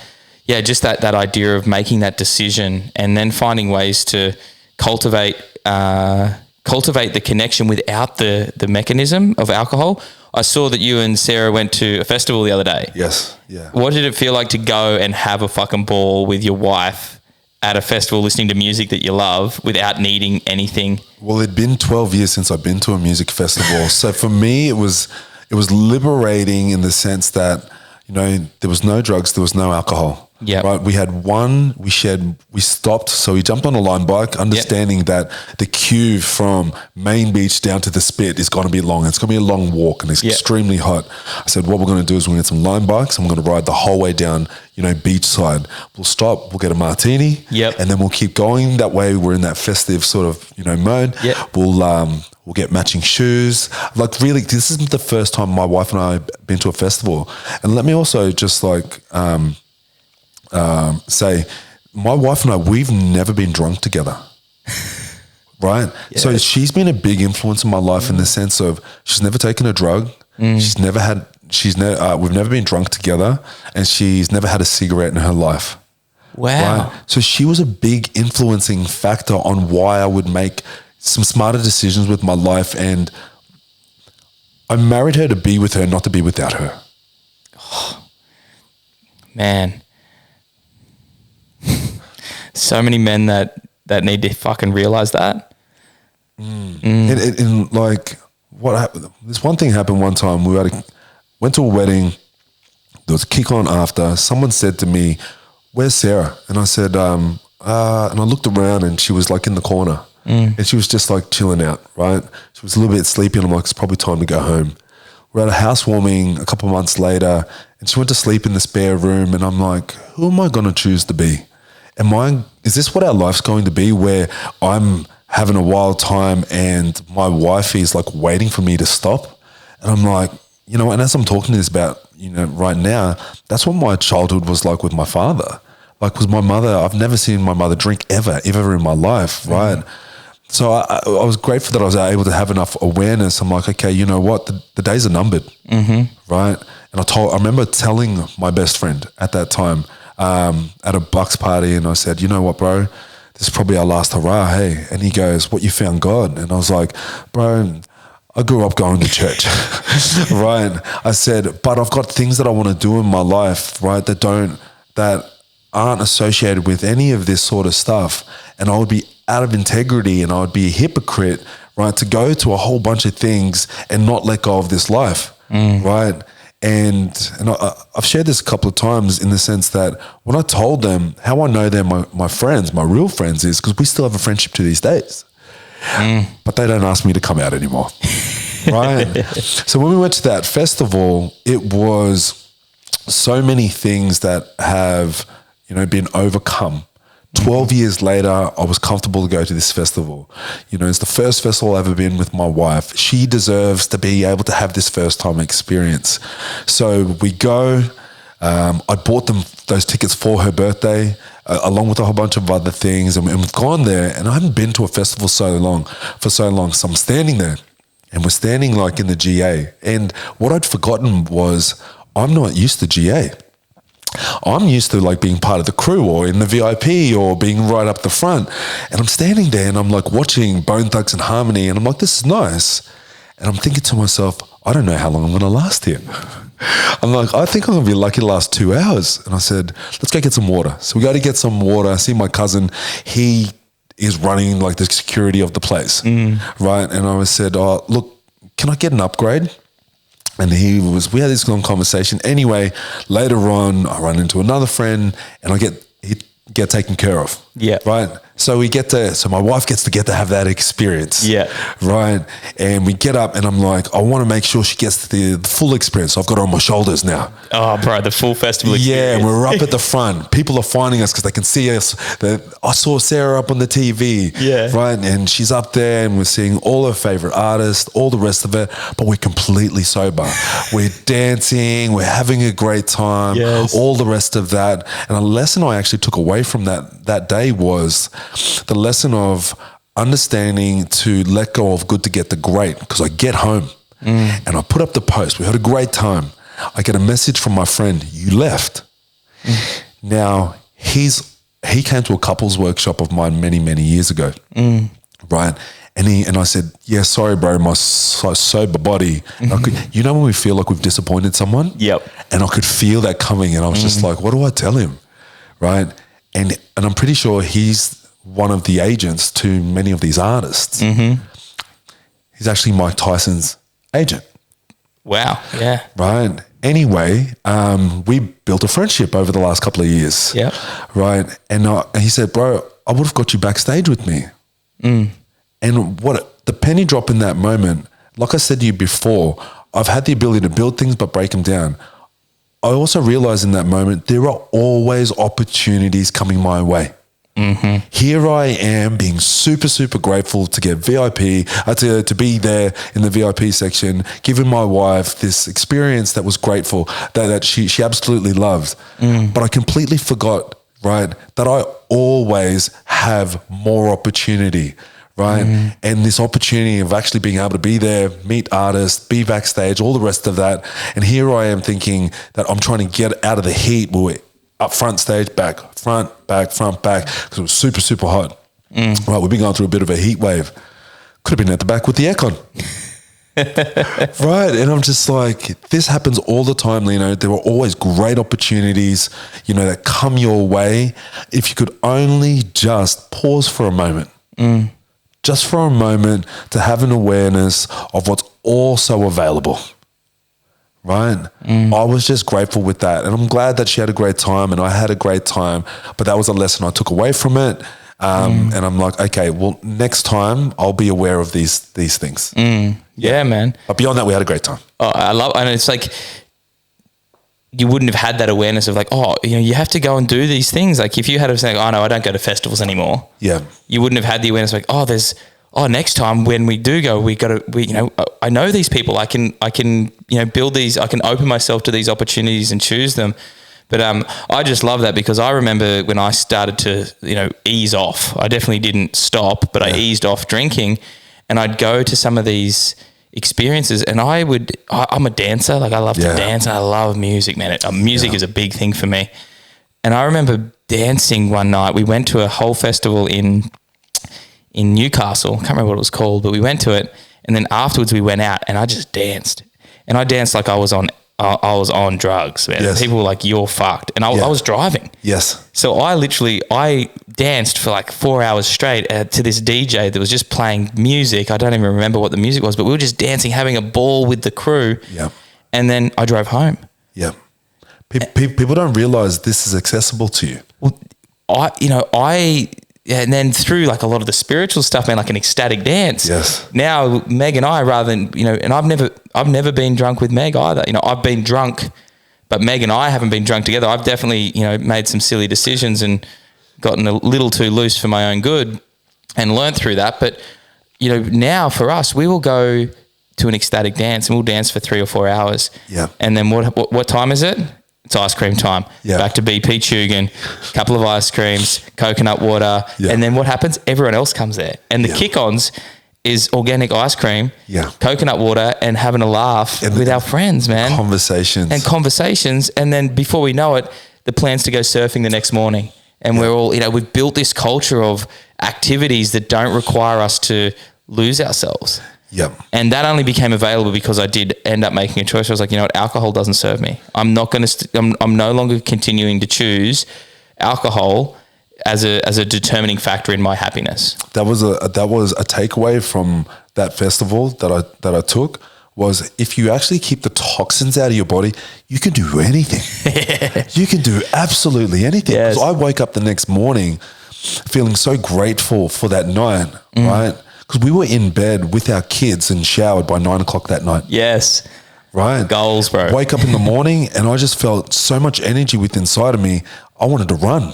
yeah, just that idea of making that decision and then finding ways to cultivate the connection without the mechanism of alcohol. I saw that you and Sarah went to a festival the other day. Yes. Yeah. What did it feel like to go and have a fucking ball with your wife at a festival listening to music that you love without needing anything? Well, it'd been 12 years since I've been to a music festival. So for me, it was liberating in the sense that, you know, there was no drugs, there was no alcohol. Yeah. Right. We had one, we stopped. So we jumped on a line bike, understanding that the queue from Main Beach down to the Spit is going to be long. It's going to be a long walk and it's extremely hot. I said, what we're going to do is we're going to get some line bikes and we're going to ride the whole way down, you know, beachside. We'll stop, we'll get a martini. Yep. And then we'll keep going. That way we're in that festive sort of, you know, mode. Yep. We'll get matching shoes. Like really, this isn't the first time my wife and I have been to a festival. And let me also just like, say my wife and I, we've never been drunk together. Right. Yes. So she's been a big influence in my life in the sense of she's never taken a drug. We've never been drunk together, and she's never had a cigarette in her life. Wow. Right? So she was a big influencing factor on why I would make some smarter decisions with my life. And I married her to be with her, not to be without her. Man. So many men that need to fucking realize that. And like what happened, this one thing happened one time. We went to a wedding. There was a kick on after. Someone said to me, "Where's Sarah?" And I said, and I looked around and she was like in the corner and she was just like chilling out, right? She was a little bit sleepy and I'm like, it's probably time to go home. We're at a housewarming a couple of months later and she went to sleep in the spare room and I'm like, who am I going to choose to be? Is this what our life's going to be, where I'm having a wild time and my wife is like waiting for me to stop? And I'm like, you know, and as I'm talking to this about, you know, right now, that's what my childhood was like with my father. Like with my mother, I've never seen my mother drink ever in my life, right? So I was grateful that I was able to have enough awareness. I'm like, okay, you know what? The days are numbered, right? And I remember telling my best friend at that time, at a Bucks party, and I said, you know what, bro, this is probably our last hurrah, hey? And he goes, what, you found God? And I was like, bro, I grew up going to church, right? I said, but I've got things that I want to do in my life, right, that aren't associated with any of this sort of stuff. And I would be out of integrity and I would be a hypocrite, right, to go to a whole bunch of things and not let go of this life, right? And I've shared this a couple of times in the sense that when I told them how I know they're my friends, my real friends, is because we still have a friendship to these days. But they don't ask me to come out anymore, right? So when we went to that festival, it was so many things that have, you know, been overcome. 12 years later, I was comfortable to go to this festival. You know, it's the first festival I've ever been with my wife. She deserves to be able to have this first time experience. So we go, I bought them those tickets for her birthday, along with a whole bunch of other things. And we've gone there, and I haven't been to a festival for so long. So I'm standing there, and we're standing like in the GA. And what I'd forgotten was I'm not used to GA. I'm used to like being part of the crew or in the VIP or being right up the front. And I'm standing there and I'm like watching Bone Thugs and Harmony and I'm like, this is nice. And I'm thinking to myself, I don't know how long I'm going to last here. I'm like, I think I'm going to be lucky to last 2 hours. And I said, let's go get some water. So we go to get some water. I see my cousin, he is running like the security of the place, right? And I said, oh, look, can I get an upgrade? And we had this long conversation. Anyway, later on, I run into another friend and he get taken care of. Yeah. Right. So my wife gets to have that experience. Yeah. Right. And we get up and I'm like, I want to make sure she gets the full experience. So I've got her on my shoulders now. Oh, bro, the full festival experience. Yeah. And we're up at the front. People are finding us because they can see us. I saw Sarah up on the TV. Yeah. Right. And she's up there and we're seeing all her favorite artists, all the rest of it, but we're completely sober. We're dancing. We're having a great time. Yes. All the rest of that. And a lesson I actually took away from that day was the lesson of understanding to let go of good to get the great. Because I get home and I put up the post. We had a great time. I get a message from my friend, you left. Now, he came to a couples workshop of mine many, many years ago. Right. And I said, yeah, sorry, bro, my sober body. You know when we feel like we've disappointed someone? Yep. And I could feel that coming. And I was just like, what do I tell him? Right. And I'm pretty sure he's one of the agents to many of these artists. He's actually Mike Tyson's agent. Wow. Yeah. Right. Anyway, we built a friendship over the last couple of years. Yeah. Right. And he said, bro, I would have got you backstage with me. And what the penny drop in that moment, like I said to you before, I've had the ability to build things but break them down. I also realized in that moment, there are always opportunities coming my way. Here I am being super, super grateful to get VIP, to be there in the VIP section, giving my wife this experience that was grateful, that she absolutely loved. But I completely forgot, right, that I always have more opportunity. Right. And this opportunity of actually being able to be there, meet artists, be backstage, all the rest of that. And here I am thinking that I'm trying to get out of the heat. We're up front stage, back, front, back, because it was super, super hot. Right. We've been going through a bit of a heat wave. Could have been at the back with the aircon. Right. And I'm just like, this happens all the time, Lino. There are always great opportunities, that come your way. If you could only just pause for a moment. Just for a moment to have an awareness of what's also available, right? I was just grateful with that. And I'm glad that she had a great time and I had a great time, but that was a lesson I took away from it. And I'm like, okay, well, next time I'll be aware of these things. Yeah, man. But beyond that, we had a great time. Oh, and it's like, you wouldn't have had that awareness of like, you have to go and do these things. Like if you had said, oh no, I don't go to festivals anymore. Yeah. You wouldn't have had the awareness of like, next time when we do go, I know these people. I can build these, I can open myself to these opportunities and choose them. But I just love that because I remember when I started to, ease off, I definitely didn't stop, but I eased off drinking and I'd go to some of these experiences and I'm a dancer. Like I love to dance and I love music, man. Music is a big thing for me. And I remember dancing one night. We went to a whole festival in Newcastle. I can't remember what it was called, but we went to it. And then afterwards we went out and I just danced. And I danced like I was on drugs, man. Yes. People were like, you're fucked. And I was driving. Yes. So I danced for like 4 hours straight to this DJ that was just playing music. I don't even remember what the music was, but we were just dancing, having a ball with the crew. Yeah. And then I drove home. Yeah. People don't realize this is accessible to you. Well, and then through like a lot of the spiritual stuff, man, like an ecstatic dance. Yes. Now Meg and I, rather than, and I've never been drunk with Meg either. I've been drunk, but Meg and I haven't been drunk together. I've definitely, made some silly decisions and gotten a little too loose for my own good and learned through that. But, now for us, we will go to an ecstatic dance and we'll dance for 3 or 4 hours. Yeah. And then what time is it? It's ice cream time. Yeah. Back to BP Tugan, a couple of ice creams, coconut water. Yeah. And then what happens? Everyone else comes there. And the kick-ons is organic ice cream, coconut water, and having a laugh with our friends, man. Conversations. And then before we know it, the plan's to go surfing the next morning. And we're all, we've built this culture of activities that don't require us to lose ourselves. Yep. And that only became available because I did end up making a choice. I was like, alcohol doesn't serve me. I'm not going to, I'm no longer continuing to choose alcohol as a determining factor in my happiness. That was a takeaway from that festival that I took was if you actually keep the toxins out of your body, you can do anything. You can do absolutely anything. Yes. 'Cause I woke up the next morning feeling so grateful for that night, right? Because we were in bed with our kids and showered by 9 o'clock that night. Yes. Right. Goals, bro. Wake up in the morning and I just felt so much energy within inside of me. I wanted to run.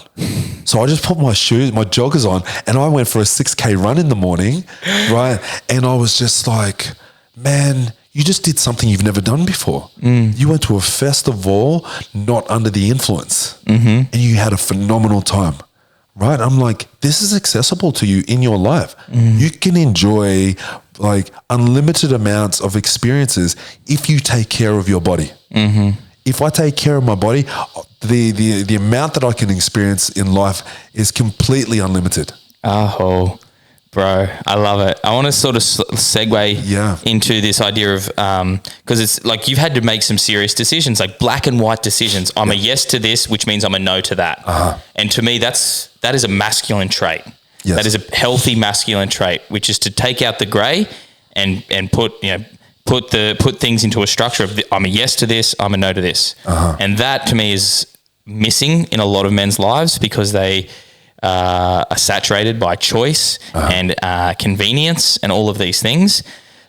So I just put my shoes, my joggers on, and I went for a 6K run in the morning, right? And I was just like, man, you just did something you've never done before. You went to a festival not under the influence, and you had a phenomenal time, right? I'm like, this is accessible to you in your life. You can enjoy like unlimited amounts of experiences if you take care of your body. If I take care of my body, the amount that I can experience in life is completely unlimited. Oh, bro, I love it. I want to sort of segue into this idea of, because it's like you've had to make some serious decisions, like black and white decisions. I'm a yes to this, which means I'm a no to that. And to me, that is a masculine trait. Yes. That is a healthy masculine trait, which is to take out the gray and put things into a structure of I'm a yes to this, I'm a no to this. And that to me is missing in a lot of men's lives because they are saturated by choice and convenience and all of these things.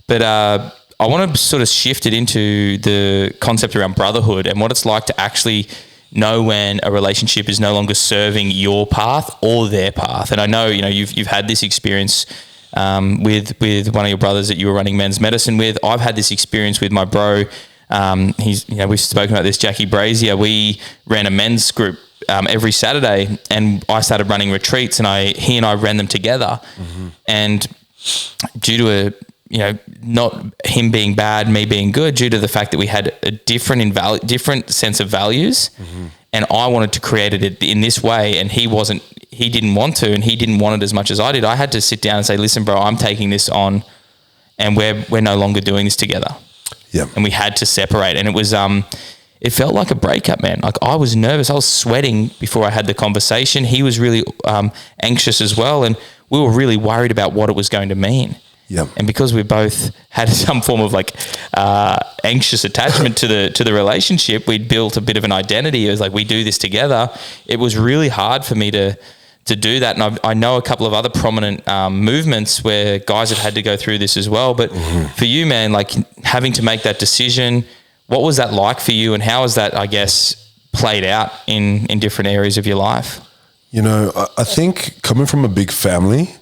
But I want to sort of shift it into the concept around brotherhood and what it's like to actually know when a relationship is no longer serving your path or their path. And I know, you've had this experience with one of your brothers that you were running men's medicine with. I've had this experience with my bro. We've spoken about this, Jackie Brazier. We ran a men's group every Saturday, and I started running retreats, and he and I ran them together. And due to not him being bad, me being good, due to the fact that we had a different sense of values, and I wanted to create it in this way, and he didn't want to, and he didn't want it as much as I did. I had to sit down and say, listen, bro, I'm taking this on, and we're no longer doing this together. Yeah. And we had to separate, and it was it felt like a breakup, man. Like I was nervous. I was sweating before I had the conversation. He was really anxious as well, and we were really worried about what it was going to mean. Yeah. And because we both had some form of like anxious attachment to the relationship, we'd built a bit of an identity. It was like, we do this together. It was really hard for me to do that. And I know a couple of other prominent movements where guys have had to go through this as well. But for you, man, like having to make that decision, what was that like for you? And how has that, I guess, played out in different areas of your life? I think coming from a big family,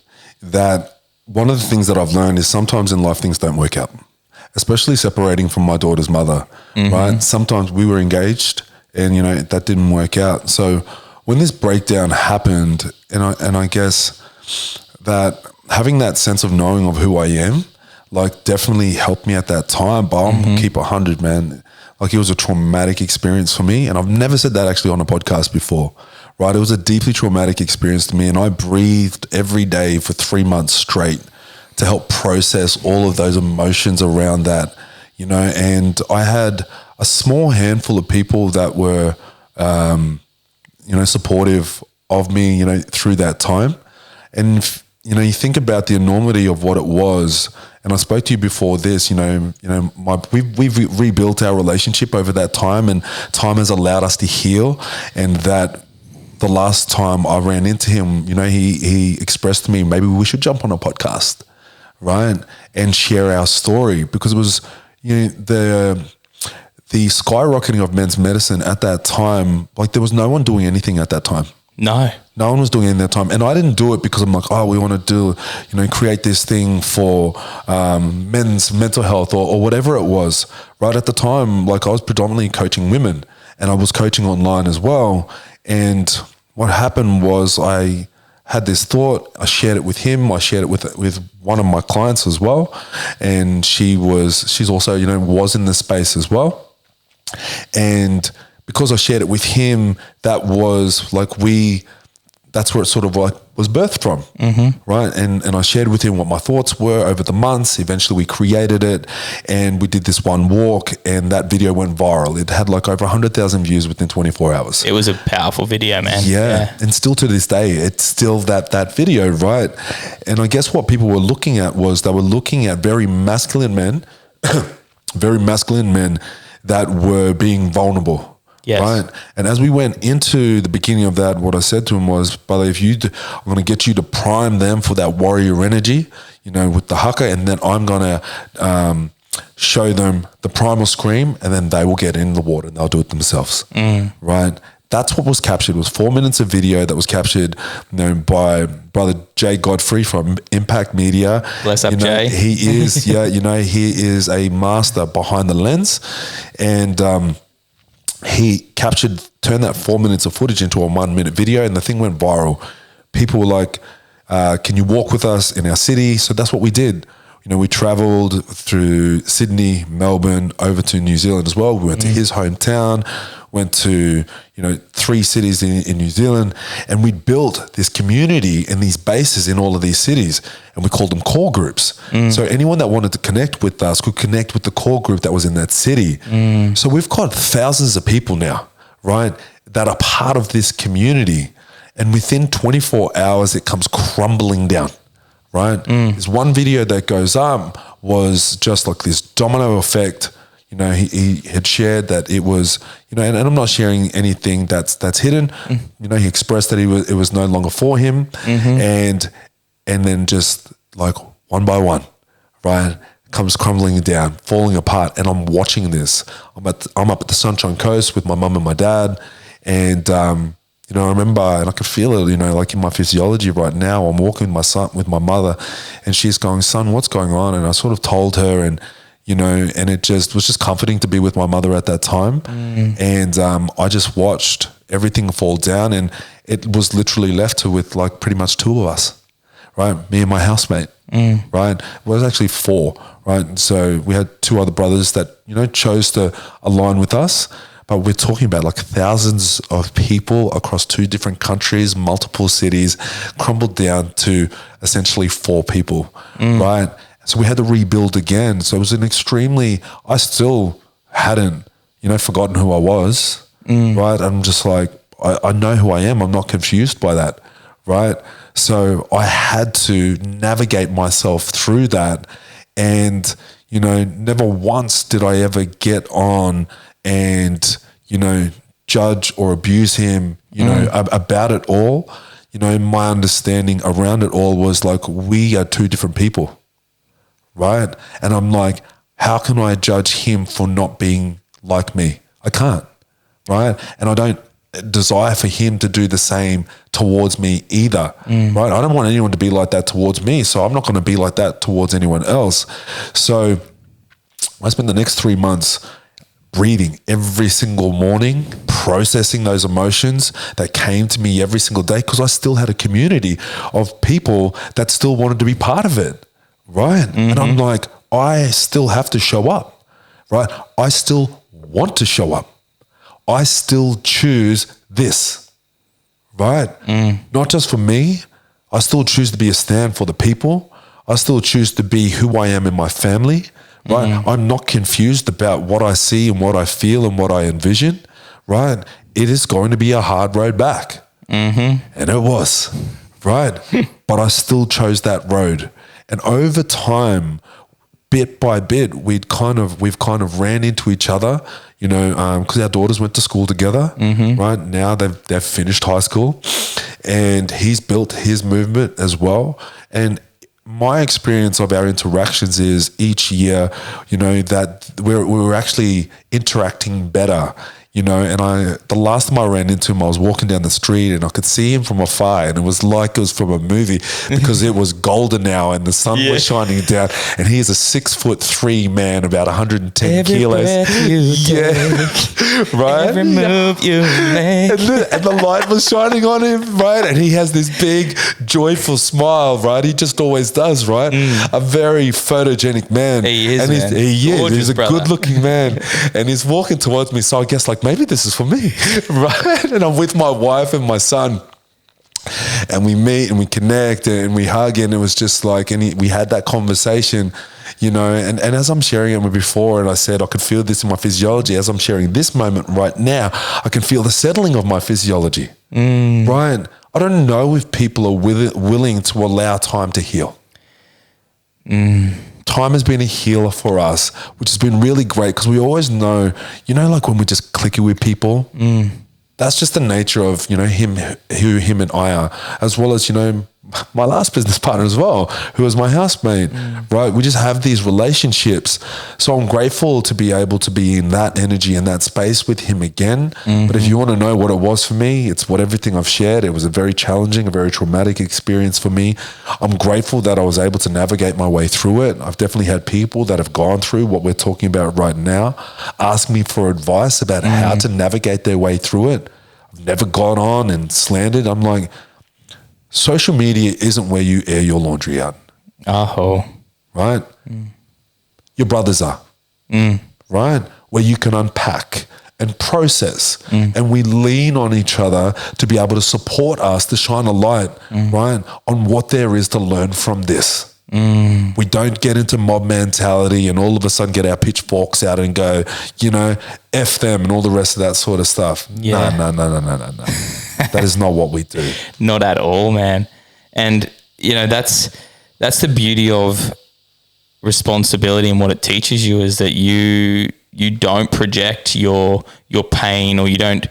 that one of the things that I've learned is sometimes in life things don't work out, especially separating from my daughter's mother, right? Sometimes we were engaged and, that didn't work out. So when this breakdown happened, and I guess that having that sense of knowing of who I am, like definitely helped me at that time, but I'll keep 100, man. Like it was a traumatic experience for me. And I've never said that actually on a podcast before, right? It was a deeply traumatic experience to me, and I breathed every day for 3 months straight to help process all of those emotions around that, and I had a small handful of people that were, supportive of me, through that time. And, you think about the enormity of what it was. And I spoke to you before this, we've rebuilt our relationship over that time, and time has allowed us to heal. And that the last time I ran into him, he expressed to me, maybe we should jump on a podcast, right? And share our story, because it was, the skyrocketing of men's medicine at that time, like there was no one doing anything at that time. No one was doing it in that time. And I didn't do it because I'm like, we want to do, create this thing for men's mental health or whatever it was. Right at the time, like I was predominantly coaching women, and I was coaching online as well. And what happened was I had this thought, I shared it with him, I shared it with one of my clients as well. And she's also, was in the space as well. And because I shared it with him, that was like that's where it sort of like was birthed from, right? And I shared with him what my thoughts were over the months. Eventually we created it, and we did this one walk, and that video went viral. It had like over 100,000 views within 24 hours. It was a powerful video, man. Yeah. And still to this day, it's still that video, right? And I guess what people were looking at was they were looking at very masculine men that were being vulnerable, Yes. Right. And as we went into the beginning of that, what I said to him was, brother, I'm going to get you to prime them for that warrior energy, with the haka, and then I'm going to show them the primal scream, and then they will get in the water and they'll do it themselves. Right. That's what was captured. It was 4 minutes of video that was captured, by Brother Jay Godfrey from Impact Media. Bless up, Jay. He is, he is a master behind the lens, and he turned that 4 minutes of footage into a 1 minute video, and the thing went viral. People were like, can you walk with us in our city? So that's what we did. We traveled through Sydney, Melbourne, over to New Zealand as well. We went to his hometown, went to, 3 cities in New Zealand, and we built this community and these bases in all of these cities, and we called them core groups. So anyone that wanted to connect with us could connect with the core group that was in that city. So we've got thousands of people now, right, that are part of this community, and within 24 hours, it comes crumbling down. Right? There's one video that goes up was just like this domino effect. He had shared that it was, and I'm not sharing anything that's hidden. He expressed that it was no longer for him, and then just like one by one, right, comes crumbling down, falling apart. And I'm watching this. I'm up at the Sunshine Coast with my mum and my dad, and I remember, and I could feel it, like in my physiology right now. I'm walking with my mother, and she's going, son, what's going on? And I sort of told her, and, and it just was just comforting to be with my mother at that time. And I just watched everything fall down, and it was literally left with like pretty much 2 of us, right? Me and my housemate, right? It was actually 4, right? And so we had 2 other brothers that, chose to align with us. But we're talking about like thousands of people across 2 different countries, multiple cities, crumbled down to essentially 4 people, right? So we had to rebuild again. So it was I still hadn't, forgotten who I was, right? I'm just like, I know who I am. I'm not confused by that, right? So I had to navigate myself through that. And, never once did I ever get on and, judge or abuse him, about it all. My understanding around it all was like, we are 2 different people, right? And I'm like, how can I judge him for not being like me? I can't, right? And I don't desire for him to do the same towards me either, right? I don't want anyone to be like that towards me, so I'm not going to be like that towards anyone else. So I spent the next 3 months breathing every single morning, processing those emotions that came to me every single day, because I still had a community of people that still wanted to be part of it, right? And I'm like, I still have to show up, right? I still want to show up. I still choose this, right? Not just for me. I still choose to be a stand for the people. I still choose to be who I am in my family. Right? I'm not confused about what I see and what I feel and what I envision, right? It is going to be a hard road back. And it was, right? But I still chose that road. And over time, bit by bit, we've kind of ran into each other, because our daughters went to school together, right? Now they've finished high school, and he's built his movement as well. And my experience of our interactions is each year, that we're actually interacting better, and the last time I ran into him, I was walking down the street and I could see him from afar, and it was like it was from a movie because it was golden now and the sun was shining down, and he is a 6'3" man, about 110 every kilos. Right? Every move you make. And the light was shining on him, right? And he has this big, joyful smile, right? He just always does, right? A very photogenic man. He is, and man. He's a brother. good-looking man. And he's walking towards me, so I guess like maybe this is for me, right? And I'm with my wife and my son, and we meet and we connect and we hug, and it was just like, we had that conversation, and as I'm sharing it before, and I said I could feel this in my physiology, as I'm sharing this moment right now, I can feel the settling of my physiology, right? I don't know if people are willing to allow time to heal. time has been a healer for us, which has been really great because we always know, like when we're just clicking with people, that's just the nature of, him and I are, as well as, my last business partner as well, who was my housemate, right? We just have these relationships. So I'm grateful to be able to be in that energy and that space with him again. But if you want to know what it was for me, it's what everything I've shared. It was a very challenging, a very traumatic experience for me. I'm grateful that I was able to navigate my way through it. I've definitely had people that have gone through what we're talking about right now, ask me for advice about how to navigate their way through it. I've never gone on and slandered. I'm like, social media isn't where you air your laundry out. Oh. Right? Your brothers are. Right? Where you can unpack and process. And we lean on each other to be able to support us, to shine a light, right, on what there is to learn from this. We don't get into mob mentality and all of a sudden get our pitchforks out and go, F them and all the rest of that sort of stuff. Yeah. No. That is not what we do. Not at all, man. And, that's the beauty of responsibility, and what it teaches you is that you don't project your pain, or you don't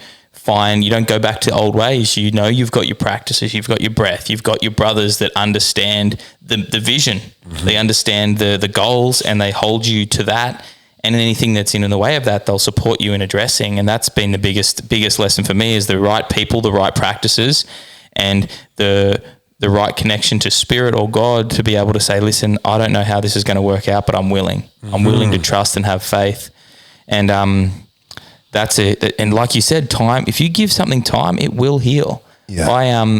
go back to old ways. You've got your practices, you've got your breath, you've got your brothers that understand the vision. They understand the goals, and they hold you to that. And anything that's in the way of that, they'll support you in addressing. And that's been the biggest lesson for me, is the right people, the right practices, and the right connection to spirit or God to be able to say, listen, I don't know how this is going to work out, but I'm willing. I'm willing to trust and have faith. And that's it. And like you said, time, if you give something time, it will heal. Yeah.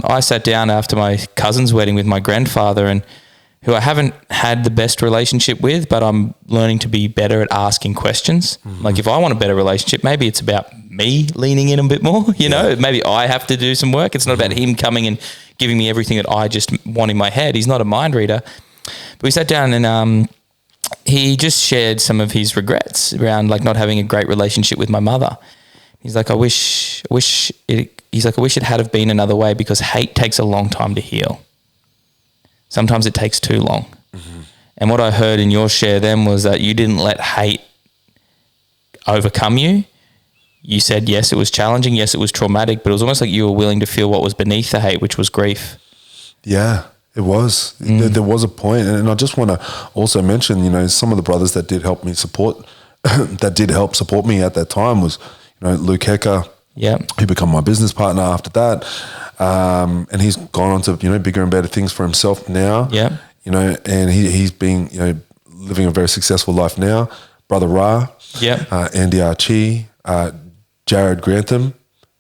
I sat down after my cousin's wedding with my grandfather, and who I haven't had the best relationship with, but I'm learning to be better at asking questions. Like if I want a better relationship, maybe it's about me leaning in a bit more, maybe I have to do some work. It's not about him coming and giving me everything that I just want in my head. He's not a mind reader. But we sat down, and he just shared some of his regrets around like not having a great relationship with my mother. He's like, I wish it had have been another way, because hate takes a long time to heal. Sometimes it takes too long. And what I heard in your share then was that you didn't let hate overcome you. You said, yes, it was challenging. Yes, it was traumatic, but it was almost like you were willing to feel what was beneath the hate, which was grief. Yeah, it was. There was a point. And I just want to also mention, some of the brothers that did help me support, me at that time was, Luke Hecker, who became my business partner after that. And he's gone on to, bigger and better things for himself now. Yeah. And he's been, living a very successful life now. Brother Ra. Yeah. Andy Archie, Jared Grantham.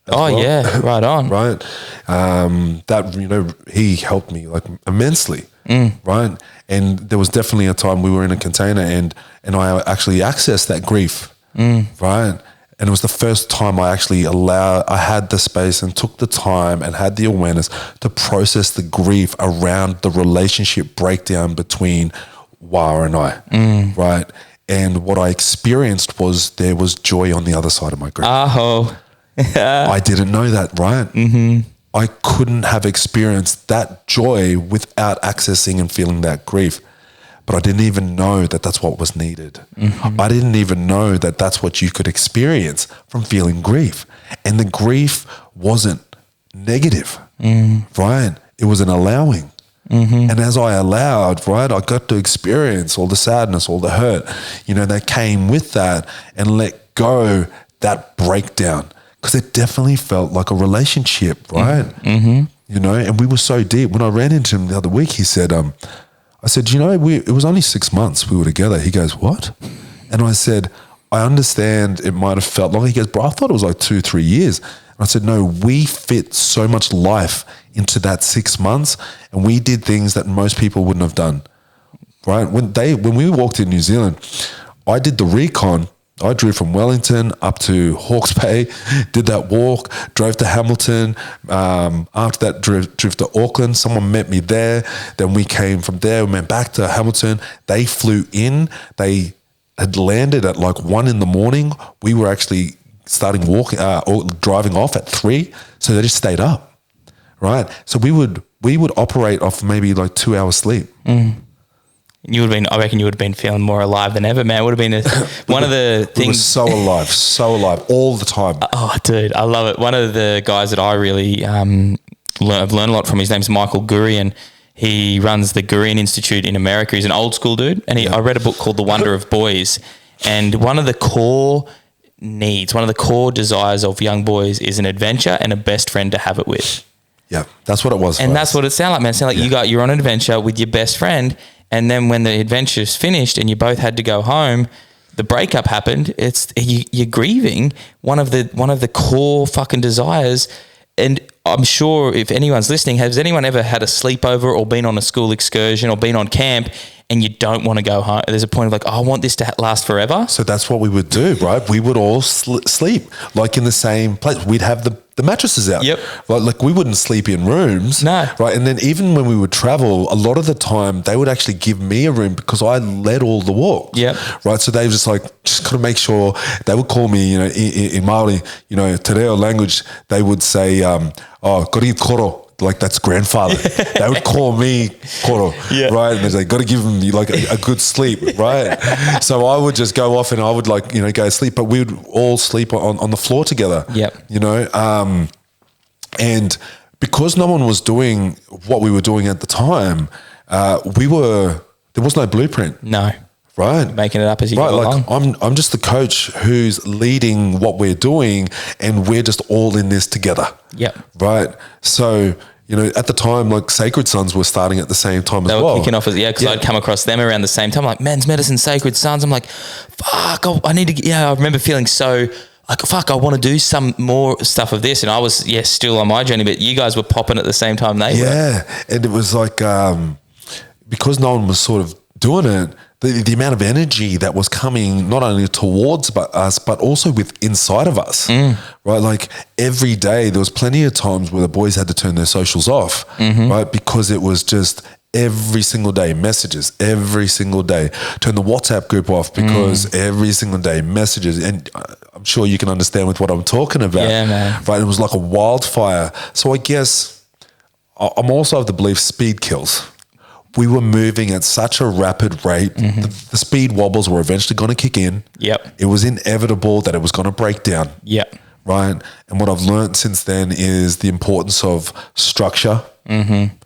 Oh, well. Yeah. Right on. Right. That, he helped me like immensely. Right. And there was definitely a time we were in a container and I actually accessed that grief. Right. And it was the first time I had the space and took the time and had the awareness to process the grief around the relationship breakdown between Wah and I, right? And what I experienced was there was joy on the other side of my grief. I didn't know that, right? I couldn't have experienced that joy without accessing and feeling that grief. But I didn't even know that that's what was needed. I didn't even know that that's what you could experience from feeling grief. And the grief wasn't negative, right? It was an allowing. And as I allowed, right, I got to experience all the sadness, all the hurt, that came with that, and let go that breakdown. Because it definitely felt like a relationship, right? And we were so deep. When I ran into him the other week, he said, I said, it was only 6 months we were together. He goes, what? And I said, I understand it might have felt long. He goes, bro, I thought it was like 2-3 years. And I said, no, we fit so much life into that 6 months, and we did things that most people wouldn't have done, right? When we walked in New Zealand, I did the recon. I drove from Wellington up to Hawke's Bay, did that walk, drove to Hamilton. After that, drove to Auckland. Someone met me there. Then we came from there. We went back to Hamilton. They flew in. They had landed at like 1 a.m. We were actually starting driving off at 3. So they just stayed up, right? So we would operate off maybe like 2 hours sleep. I reckon you would have been feeling more alive than ever, man. It would have been one of the things. We were so alive all the time. Oh, dude, I love it. One of the guys that I really I've learned a lot from, his name's Michael Gurian. He runs the Gurian Institute in America. He's an old school dude. And I read a book called The Wonder of Boys. And one of the core needs, one of the core desires of young boys is an adventure and a best friend to have it with. Yeah, that's what it was. And that's what it sounded like, man. It sounded like you're on an adventure with your best friend. And then when the adventure's finished and you both had to go home, the breakup happened. You're grieving one of the core fucking desires. And I'm sure if anyone's listening, has anyone ever had a sleepover or been on a school excursion or been on camp and you don't want to go home? There's a point of like, I want this to last forever. So that's what we would do, right? We would all sleep like in the same place. We'd have the mattresses out. Yep. Like we wouldn't sleep in rooms. No. Right. And then even when we would travel, a lot of the time they would actually give me a room because I led all the walks. Yep. Right. So they were just got to make sure. They would call me, in Maori, te reo language, they would say, kori koro. Like that's grandfather. They would call me koro, right? And they got to give him like a good sleep, right? So I would just go off and I would go sleep, but we would all sleep on the floor together. Yep. And because no one was doing what we were doing at the time, there was no blueprint. No. Right. Making it up as you go along. I'm just the coach who's leading what we're doing and we're just all in this together. Yep. Right. So, at the time, like Sacred Sons were starting at the same time as well. They were kicking off because I'd come across them around the same time, like Men's Medicine, Sacred Sons. I'm like, fuck, I need to, I remember feeling so like, fuck, I want to do some more stuff of this. And I was, still on my journey, but you guys were popping at the same time they were. Yeah. And it was like, because no one was sort of doing it, the amount of energy that was coming not only towards us, but also inside of us, right? Like every day, there was plenty of times where the boys had to turn their socials off, right? Because it was just every single day, messages, every single day. Turn the WhatsApp group off because every single day, messages. And I'm sure you can understand with what I'm talking about. Yeah, man. Right? It was like a wildfire. So I guess I'm also of the belief speed kills. We were moving at such a rapid rate. The speed wobbles were eventually going to kick in. Yep. It was inevitable that it was going to break down. Yep. Right. And what I've learned since then is the importance of structure,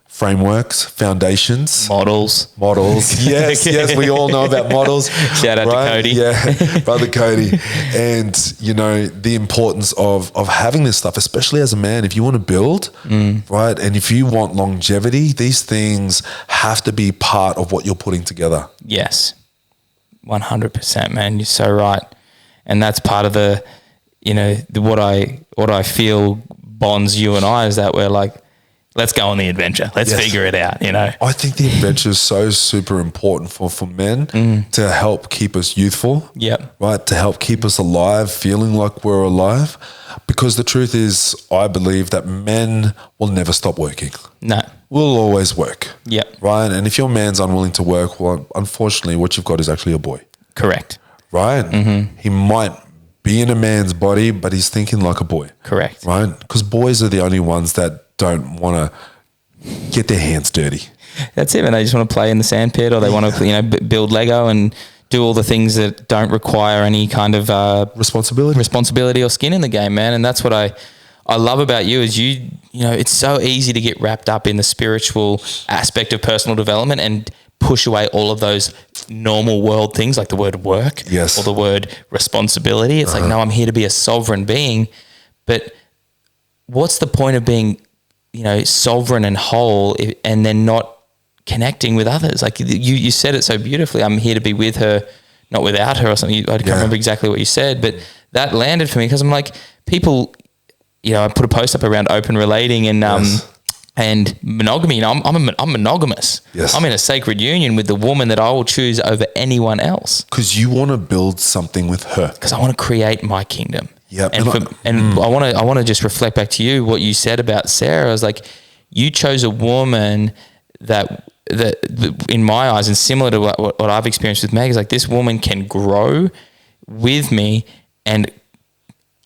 frameworks, foundations. Models. Yes, we all know about models. Shout out to Cody. Yeah, brother Cody. And, the importance of having this stuff, especially as a man, if you want to build, right, and if you want longevity, these things have to be part of what you're putting together. Yes, 100%, man. You're so right. And that's part of the, what I feel bonds you and I is that we're like, let's go on the adventure. Let's figure it out, I think the adventure is so super important for men to help keep us youthful. Yep. Right. To help keep us alive, feeling like we're alive. Because the truth is, I believe that men will never stop working. No. We'll always work. Yep. Right. And if your man's unwilling to work, well, unfortunately, what you've got is actually a boy. Correct. Right. He might be in a man's body, but he's thinking like a boy. Correct. Right. Because boys are the only ones that don't want to get their hands dirty. That's it, man. They just want to play in the sandpit, or they want to, build Lego and do all the things that don't require any kind of responsibility or skin in the game, man. And that's what I love about you is it's so easy to get wrapped up in the spiritual aspect of personal development and push away all of those normal world things like the word work or the word responsibility. It's like, no, I'm here to be a sovereign being. But what's the point of being sovereign and whole and then not connecting with others? Like you said it so beautifully. I'm here to be with her, not without her or something. I can't remember exactly what you said, but that landed for me because I'm like, people, I put a post up around open relating and monogamy. I'm monogamous. Yes. I'm in a sacred union with the woman that I will choose over anyone else. Because you want to build something with her. Because I want to create my kingdom. Yep. And I want to just reflect back to you what you said about Sarah. I was like, you chose a woman that in my eyes, and similar to what I've experienced with Meg, is like this woman can grow with me and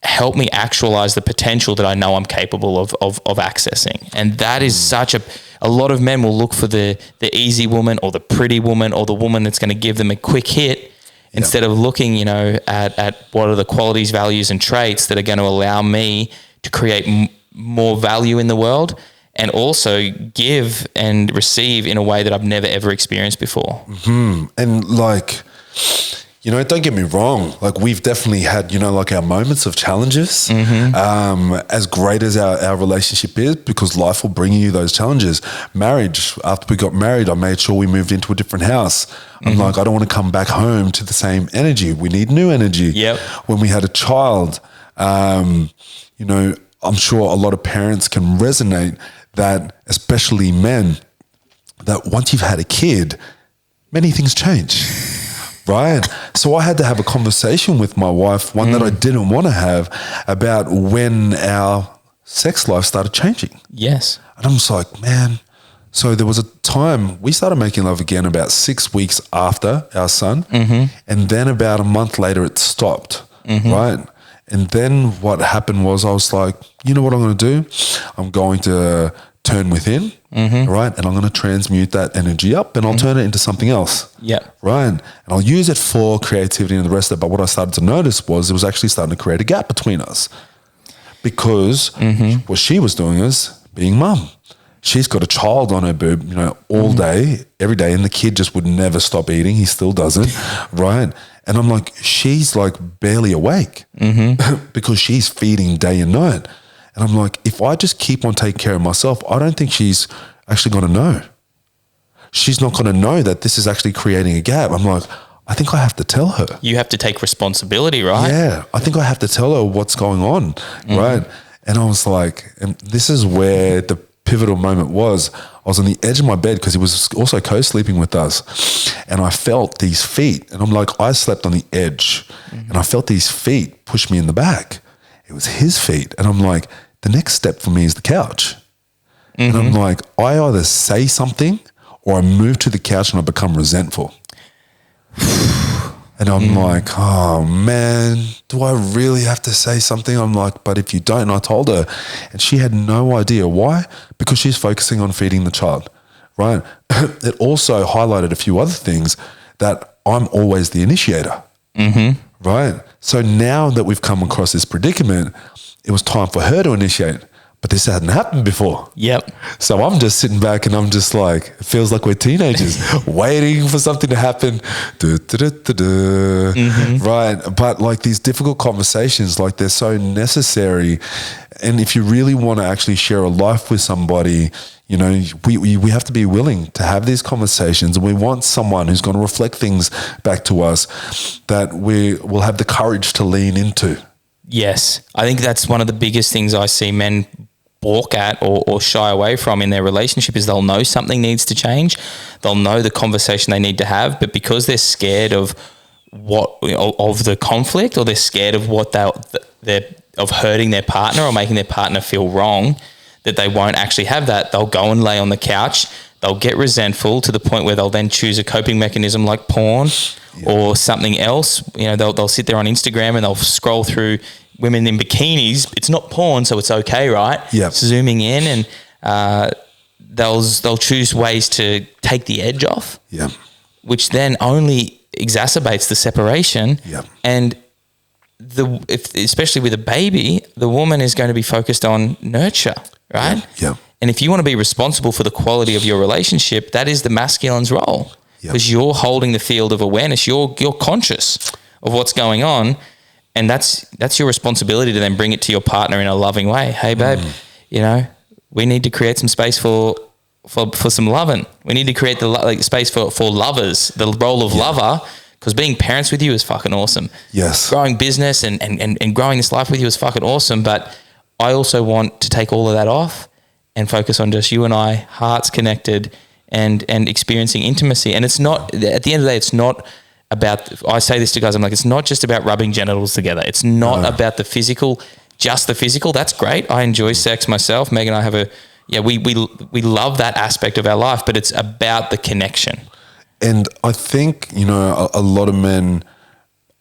help me actualize the potential that I know I'm capable of accessing. And that is such a lot of men will look for the easy woman or the pretty woman or the woman that's going to give them a quick hit instead of looking, you know, at what are the qualities, values and traits that are going to allow me to create more value in the world and also give and receive in a way that I've never ever experienced before. Mm-hmm. And like, you know, don't get me wrong. Like we've definitely had, you know, like our moments of challenges, as great as our relationship is, because life will bring you those challenges. Marriage, after we got married, I made sure we moved into a different house. I'm like, I don't want to come back home to the same energy. We need new energy. Yep. When we had a child, you know, I'm sure a lot of parents can resonate that, especially men, that once you've had a kid, many things change. Right. So I had to have a conversation with my wife, one that I didn't want to have, about when our sex life started changing. Yes. And I'm just like, man. So there was a time we started making love again about 6 weeks after our son. And then about a month later, it stopped. Right. And then what happened was I was like, you know what I'm going to do? I'm going to turn within, right? And I'm going to transmute that energy up and I'll turn it into something else. Right. And I'll use it for creativity and the rest of it. But what I started to notice was it was actually starting to create a gap between us because what she was doing is being mum. She's got a child on her boob, you know, all day, every day. And the kid just would never stop eating. He still doesn't. Right. And I'm like, she's like barely awake because she's feeding day and night. And I'm like, if I just keep on taking care of myself, I don't think she's actually going to know. She's not going to know that this is actually creating a gap. I'm like, I think I have to tell her. You have to take responsibility, right? Yeah. I think I have to tell her what's going on. Right. And I was like, and this is where the pivotal moment was. I was on the edge of my bed because he was also co-sleeping with us. And I felt these feet. And I'm like, I slept on the edge and I felt these feet push me in the back. It was his feet. And I'm like, the next step for me is the couch. And I'm like, I either say something or I move to the couch and I become resentful. And I'm like, oh man, do I really have to say something? I'm like, but if you don't, and I told her, and she had no idea. Why? Because she's focusing on feeding the child, right? It also highlighted a few other things that I'm always the initiator. Right. So now that we've come across this predicament, it was time for her to initiate, but this hadn't happened before. So I'm just sitting back and I'm just like, it feels like we're teenagers waiting for something to happen. Right. But like these difficult conversations, like they're so necessary. And if you really want to actually share a life with somebody, you know, we have to be willing to have these conversations, and we want someone who's going to reflect things back to us that we will have the courage to lean into. Yes. I think that's one of the biggest things I see men balk at or shy away from in their relationship is they'll know something needs to change. They'll know the conversation they need to have, but because they're scared of of the conflict, or they're scared of what they're of hurting their partner or making their partner feel wrong, that they won't actually have that, they'll go and lay on the couch. They'll get resentful to the point where they'll then choose a coping mechanism like porn or something else. You know, they'll sit there on Instagram and they'll scroll through women in bikinis. It's not porn, so it's okay, right? Zooming in, and they'll choose ways to take the edge off, which then only exacerbates the separation. And especially with a baby, the woman is going to be focused on nurture, right? And if you want to be responsible for the quality of your relationship, that is the masculine's role, because you're holding the field of awareness. You're conscious of what's going on, and that's your responsibility to then bring it to your partner in a loving way. Hey, babe, you know, we need to create some space for some loving. We need to create the space for lovers, the role of lover. Because being parents with you is fucking awesome. Growing business and growing this life with you is fucking awesome. But I also want to take all of that off and focus on just you and I, hearts connected and experiencing intimacy. And it's not, at the end of the day, it's not about, I say this to guys, I'm like, it's not just about rubbing genitals together. It's not about the physical, just the physical. That's great. I enjoy sex myself. Meg and I have we love that aspect of our life, but it's about the connection. And I think, you know, a lot of men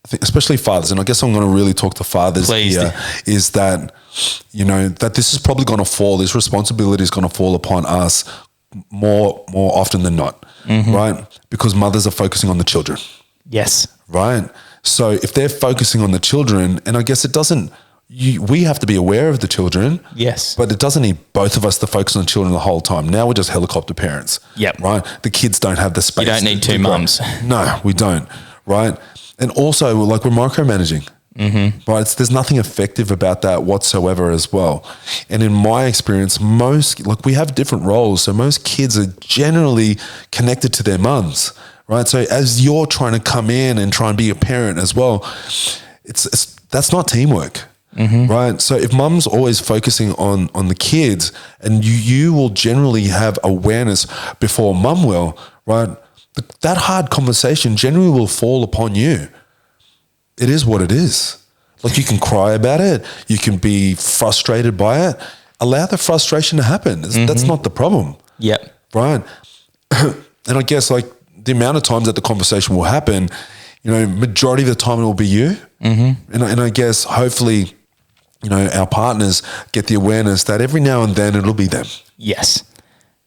I think especially fathers, and I guess I'm going to really talk to fathers Please here, is that, that this is probably going to fall, this responsibility is going to fall upon us more often than not, right? Because mothers are focusing on the children. Yes. Right. So if they're focusing on the children, and I guess it doesn't, we have to be aware of the children. Yes. But it doesn't need both of us to focus on the children the whole time. Now we're just helicopter parents. Yep. Right. The kids don't have the space. You don't need two mums. No, we don't. Right. And also, like, we're micromanaging. Right. There's nothing effective about that whatsoever as well. And in my experience, we have different roles. So most kids are generally connected to their mums. Right. So as you're trying to come in and try and be a parent as well, that's not teamwork. Right. So if mum's always focusing on the kids, and you will generally have awareness before mum will, right? That hard conversation generally will fall upon you. It is what it is. Like, you can cry about it. You can be frustrated by it. Allow the frustration to happen. That's not the problem. Yep. Right. And I guess, like, the amount of times that the conversation will happen, majority of the time it will be you. And I guess hopefully, our partners get the awareness that every now and then it'll be them. Yes.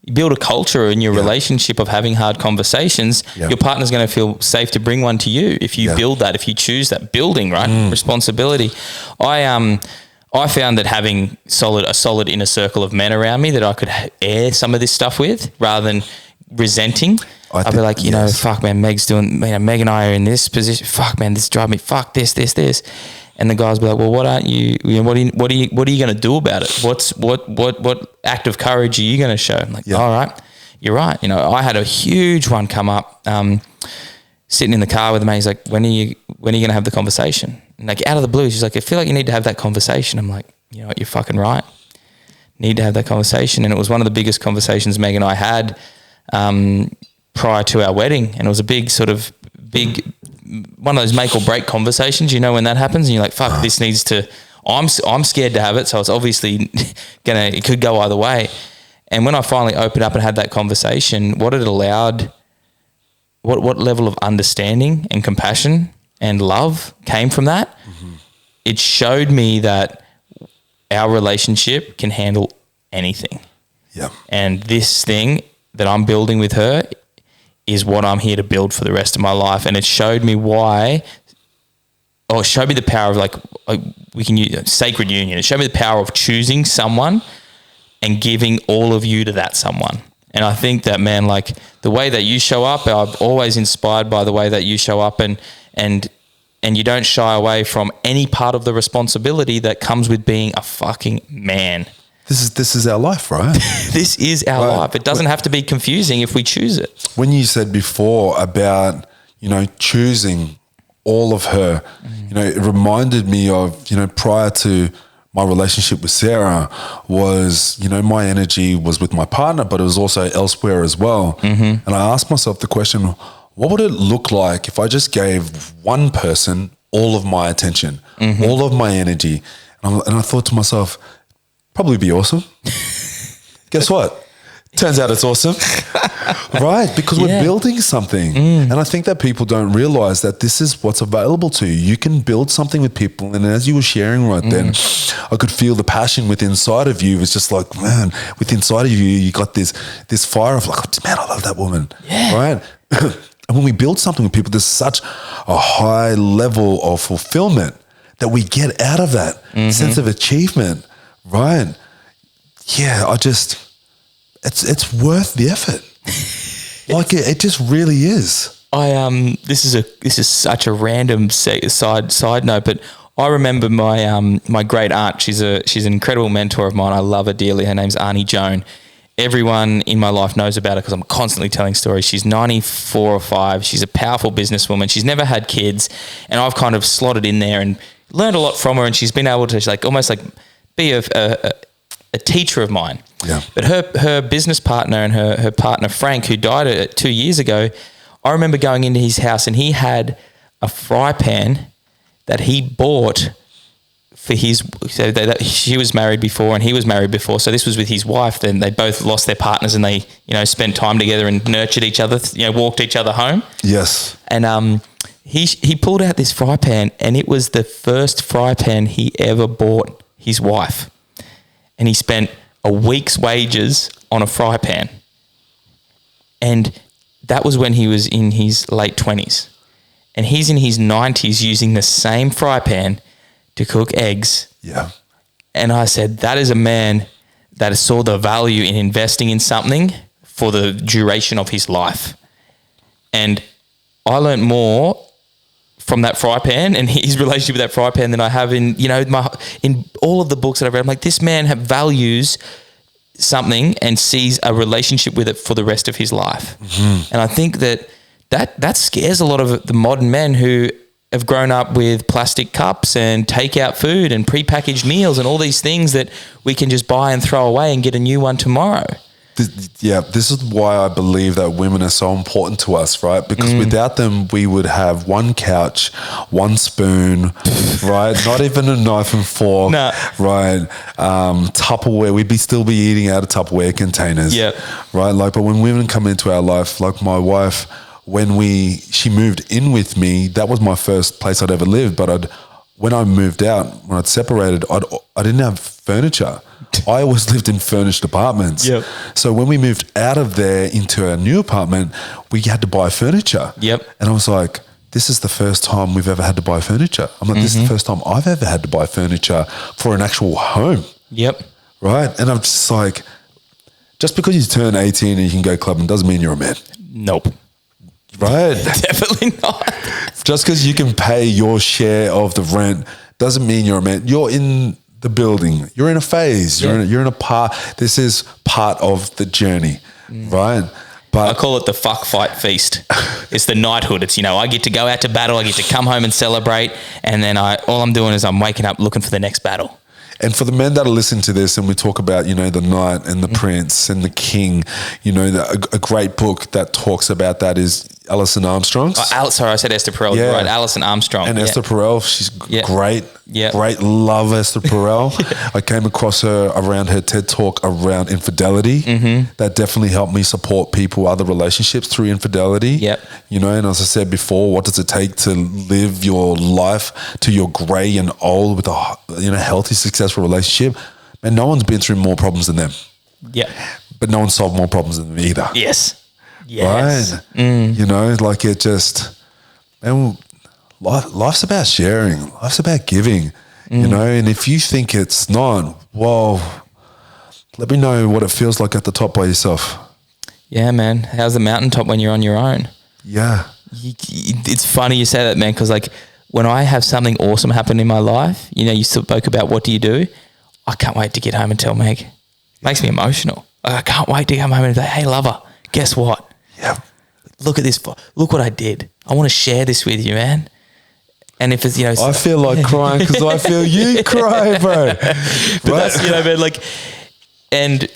You build a culture in your relationship of having hard conversations. Your partner's going to feel safe to bring one to you if you build that, if you choose that building, right? Responsibility. I found that having a solid inner circle of men around me that I could air some of this stuff with rather than resenting. I'd be like, fuck, man, Meg's doing, Meg and I are in this position. Fuck, man, this drives me. Fuck this. And the guys be like, well, what aren't you? What are you going to do about it? What act of courage are you going to show? I'm like, all right, you're right. I had a huge one come up, sitting in the car with me. He's like, when are you going to have the conversation? And like, out of the blue, she's like, I feel like you need to have that conversation. I'm like, you know what, you're fucking right. Need to have that conversation. And it was one of the biggest conversations Meg and I had prior to our wedding. And it was a big one of those make or break conversations, when that happens and you're like, fuck, this needs to, I'm scared to have it. So it's obviously it could go either way. And when I finally opened up and had that conversation, what it allowed, what level of understanding and compassion and love came from that, it showed me that our relationship can handle anything. Yeah. And this thing that I'm building with her is what I'm here to build for the rest of my life. And it showed me it showed me the power of, like we can use sacred union. It showed me the power of choosing someone and giving all of you to that someone. And I think that, man, like the way that you show up, I'm always inspired by the way that you show up and you don't shy away from any part of the responsibility that comes with being a fucking man. This is our life, right? This is our life. It doesn't have to be confusing if we choose it. When you said before about, choosing all of her, it reminded me of, prior to my relationship with Sarah was, my energy was with my partner, but it was also elsewhere as well. And I asked myself the question, what would it look like if I just gave one person all of my attention, all of my energy? And I thought to myself, probably be awesome. Guess what? Turns out it's awesome. Right? Because we're building something. And I think that people don't realize that this is what's available to you. You can build something with people. And as you were sharing right then, I could feel the passion within inside of you. It's just like, man, within inside of you, you got this fire of like, man, I love that woman. Yeah. Right? And when we build something with people, there's such a high level of fulfillment that we get out of that sense of achievement. Right. Yeah, it's worth the effort. Like it just really is. This is such a random side note, but I remember my great aunt. She's an incredible mentor of mine. I love her dearly. Her name's Auntie Joan. Everyone in my life knows about her because I'm constantly telling stories. She's 94 or 5. She's a powerful businesswoman. She's never had kids, and I've kind of slotted in there and learned a lot from her. And she's been able to almost be a teacher of mine. Yeah. But her business partner and her partner, Frank, who died 2 years ago, I remember going into his house and he had a fry pan that he bought for she was married before and he was married before. So this was with his wife. Then they both lost their partners and they, spent time together and nurtured each other, walked each other home. Yes. And he pulled out this fry pan, and it was the first fry pan he ever bought his wife. And he spent a week's wages on a fry pan. And that was when he was in his late 20s. And he's in his 90s using the same fry pan to cook eggs. Yeah. And I said, that is a man that saw the value in investing in something for the duration of his life. And I learned more from that fry pan and his relationship with that fry pan than I have in, in all of the books that I've read. I'm like, this man values something and sees a relationship with it for the rest of his life. Mm-hmm. And I think that scares a lot of the modern men who have grown up with plastic cups and takeout food and prepackaged meals and all these things that we can just buy and throw away and get a new one tomorrow. This is why I believe that women are so important to us, right? Because without them, we would have one couch, one spoon, right? Not even a knife and fork, right? Tupperware, we'd still be eating out of Tupperware containers, right? But when women come into our life, like my wife, when she moved in with me, that was my first place I'd ever lived. But when I moved out, when I'd separated, I didn't have furniture. I always lived in furnished apartments. Yep. So when we moved out of there into a new apartment, we had to buy furniture. Yep. And I was like, this is the first time we've ever had to buy furniture. I'm like, this is the first time I've ever had to buy furniture for an actual home. Yep. Right? And I'm just like, just because you turn 18 and you can go clubbing doesn't mean you're a man. Nope. Right? Definitely not. Just because you can pay your share of the rent doesn't mean you're a man. You're in the building. You're in a phase. You're in a part. This is part of the journey, right? But I call it the fuck fight feast. It's the knighthood. It's, I get to go out to battle. I get to come home and celebrate. And then all I'm doing is I'm waking up looking for the next battle. And for the men that are listening to this and we talk about, the knight and the prince and the king, a great book that talks about that is Alison Armstrong's. Sorry, I said Esther Perel. Yeah. Right, Alison Armstrong. And Esther Perel, she's great. Yeah. Great. Love Esther Perel. I came across her around her TED Talk around infidelity. Mm-hmm. That definitely helped me support other relationships through infidelity. Yep. And as I said before, what does it take to live your life to your grey and old with a healthy, successful relationship? Man, no one's been through more problems than them. Yeah. But no one solved more problems than them either. Yes. Right? It just, man, life's about sharing. Life's about giving, and if you think it's not, well, let me know what it feels like at the top by yourself. Yeah, man. How's the mountaintop when you're on your own? Yeah. It's funny you say that, man, because when I have something awesome happen in my life, you spoke about what do you do? I can't wait to get home and tell Meg. It makes me emotional. I can't wait to come home and say, hey, lover, guess what? Yeah. Look at this. Look what I did. I want to share this with you, man. And if it's, I feel like crying because I feel you cry, bro. But that's, man, and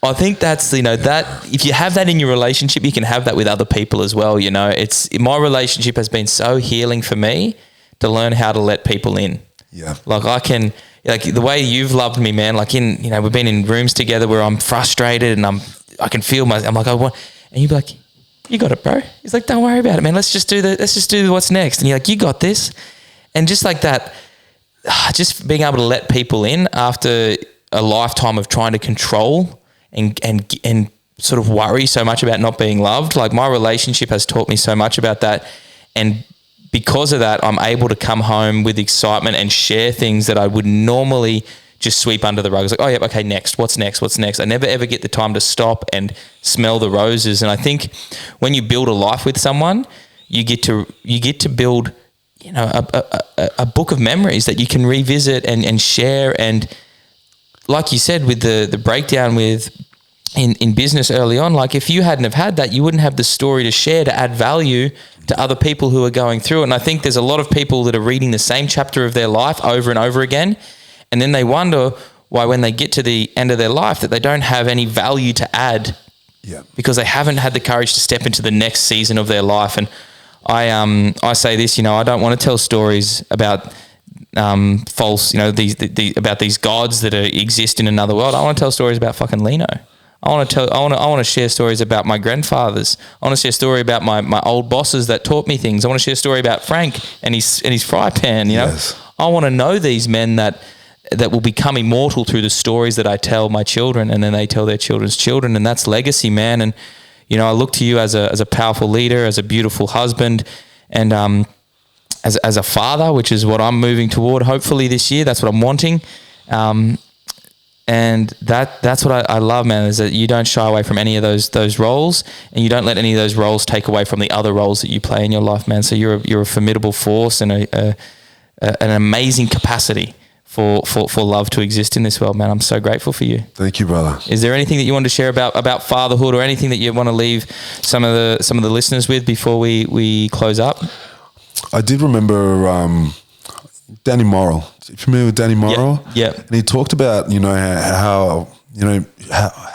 I think that's, that if you have that in your relationship, you can have that with other people as well. My relationship has been so healing for me to learn how to let people in. Yeah. I can, the way you've loved me, man, we've been in rooms together where I'm frustrated and I can feel I'm like, and you'd be like, you got it, bro. He's like, don't worry about it, man. Let's just do what's next. And you're like, you got this. And just like that, just being able to let people in after a lifetime of trying to control and sort of worry so much about not being loved. My relationship has taught me so much about that. And because of that, I'm able to come home with excitement and share things that I would normally just sweep under the rug. It's like, oh, yeah, okay, next. What's next? What's next? I never, ever get the time to stop and smell the roses. And I think when you build a life with someone, you get to build, a book of memories that you can revisit and share. And like you said, with the breakdown in business early on, if you hadn't have had that, you wouldn't have the story to share to add value to other people who are going through it. And I think there's a lot of people that are reading the same chapter of their life over and over again. And then they wonder why when they get to the end of their life that they don't have any value to add because they haven't had the courage to step into the next season of their life. And I say this, I don't want to tell stories about false, about these gods that exist in another world. I want to tell stories about fucking Lino. I want to share stories about my grandfathers. I want to share a story about my old bosses that taught me things. I want to share a story about Frank and his fry pan. You know, Yes. I want to know these men that will become immortal through the stories that I tell my children, and then they tell their children's children, and that's legacy, man. And you know, I look to you as a powerful leader, as a beautiful husband, and as a father, which is what I'm moving toward. Hopefully this year, that's what I'm wanting. And that's what I love, man, is that you don't shy away from any of those roles, and you don't let any of those roles take away from the other roles that you play in your life, man. So you're a formidable force and an amazing capacity for love to exist in this world, man. I'm so grateful for you. Thank you, brother. Is there anything that you want to share about fatherhood, or anything that you want to leave some of the listeners with before we close up? I did remember Danny Morrill. Are you familiar with Danny Morrill? Yeah. And he talked about, how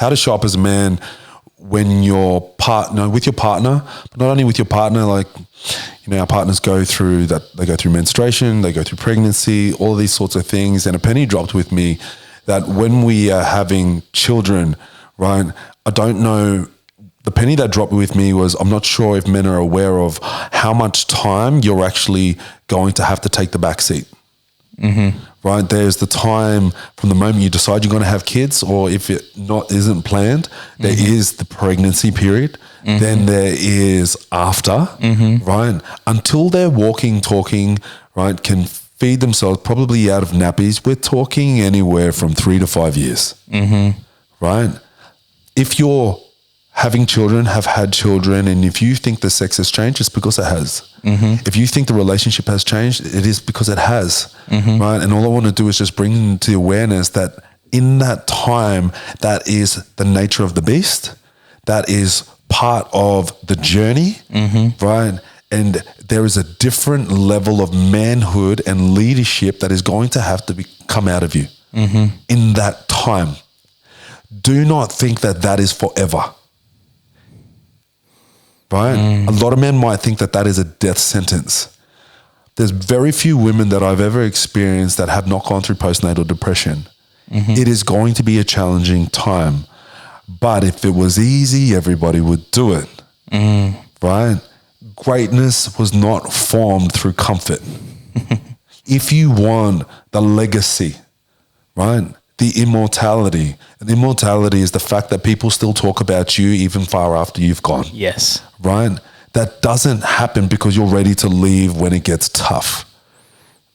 to show up as a man when with your partner, but not only with your partner, like, our partners go through that. They go through menstruation, they go through pregnancy, all of these sorts of things. And a penny dropped with me that when we are having children, right, I don't know, the penny that dropped with me was, I'm not sure if men are aware of how much time you're actually going to have to take the back seat. Mm-hmm. Right? There's the time from the moment you decide you're going to have kids, or if it isn't planned, there is the pregnancy period. Mm-hmm. Then there is after, right? Until they're walking, talking, right, can feed themselves probably out of nappies. We're talking anywhere from 3 to 5 years, right? If you're having children, have had children, and if you think the sex has changed, it's because it has. If you think the relationship has changed, it is because it has, right? And all I want to do is just bring to the awareness that in that time, that is the nature of the beast. That is part of the journey, right? And there is a different level of manhood and leadership that is going to have to come out of you in that time. Do not think that is forever. Right? A lot of men might think that is a death sentence. There's very few women that I've ever experienced that have not gone through postnatal depression. It is going to be a challenging time. But if it was easy, everybody would do it. Right? Greatness was not formed through comfort. If you want the legacy, right? The immortality. And immortality is the fact that people still talk about you even far after you've gone. Yes. Right? That doesn't happen because you're ready to leave when it gets tough.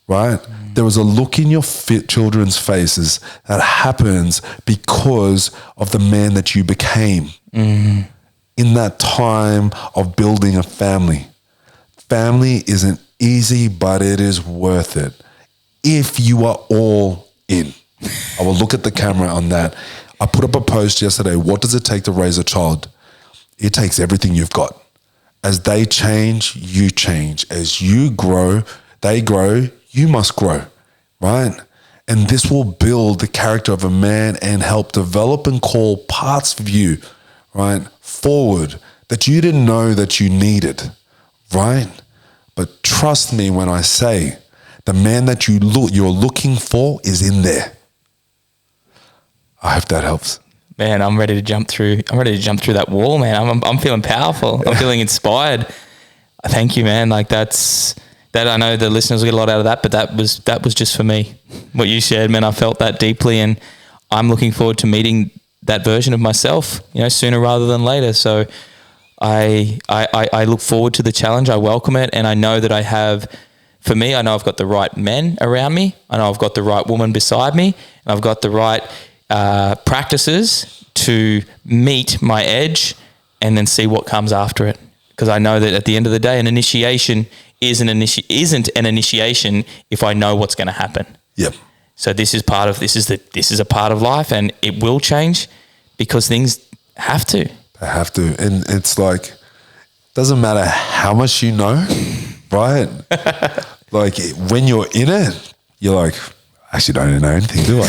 Right? There is a look in your children's faces that happens because of the man that you became in that time of building a family. Family isn't easy, but it is worth it if you are all in. I will look at the camera on that. I put up a post yesterday. What does it take to raise a child? It takes everything you've got. As they change, you change. As you grow, they grow, you must grow, right? And this will build the character of a man and help develop and call parts of you, right, forward that you didn't know that you needed, right? But trust me when I say the man that you're looking for is in there. I hope that helps. Man, I'm ready to jump through that wall, man. I'm feeling powerful. I'm feeling inspired. Thank you, man. Like that. I know the listeners will get a lot out of that, but that was just for me. What you shared, man, I felt that deeply, and I'm looking forward to meeting that version of myself, sooner rather than later. So I look forward to the challenge. I welcome it, and I know that for me, I know I've got the right men around me. I know I've got the right woman beside me, and I've got the right practices to meet my edge and then see what comes after it. Because I know that at the end of the day, an initiation isn't an initiation if I know what's going to happen. Yep. So this is a part of life, and it will change because things have to. They have to. And it's like, doesn't matter how much you know, right? Like when you're in it, you're like, I actually don't know anything, do I?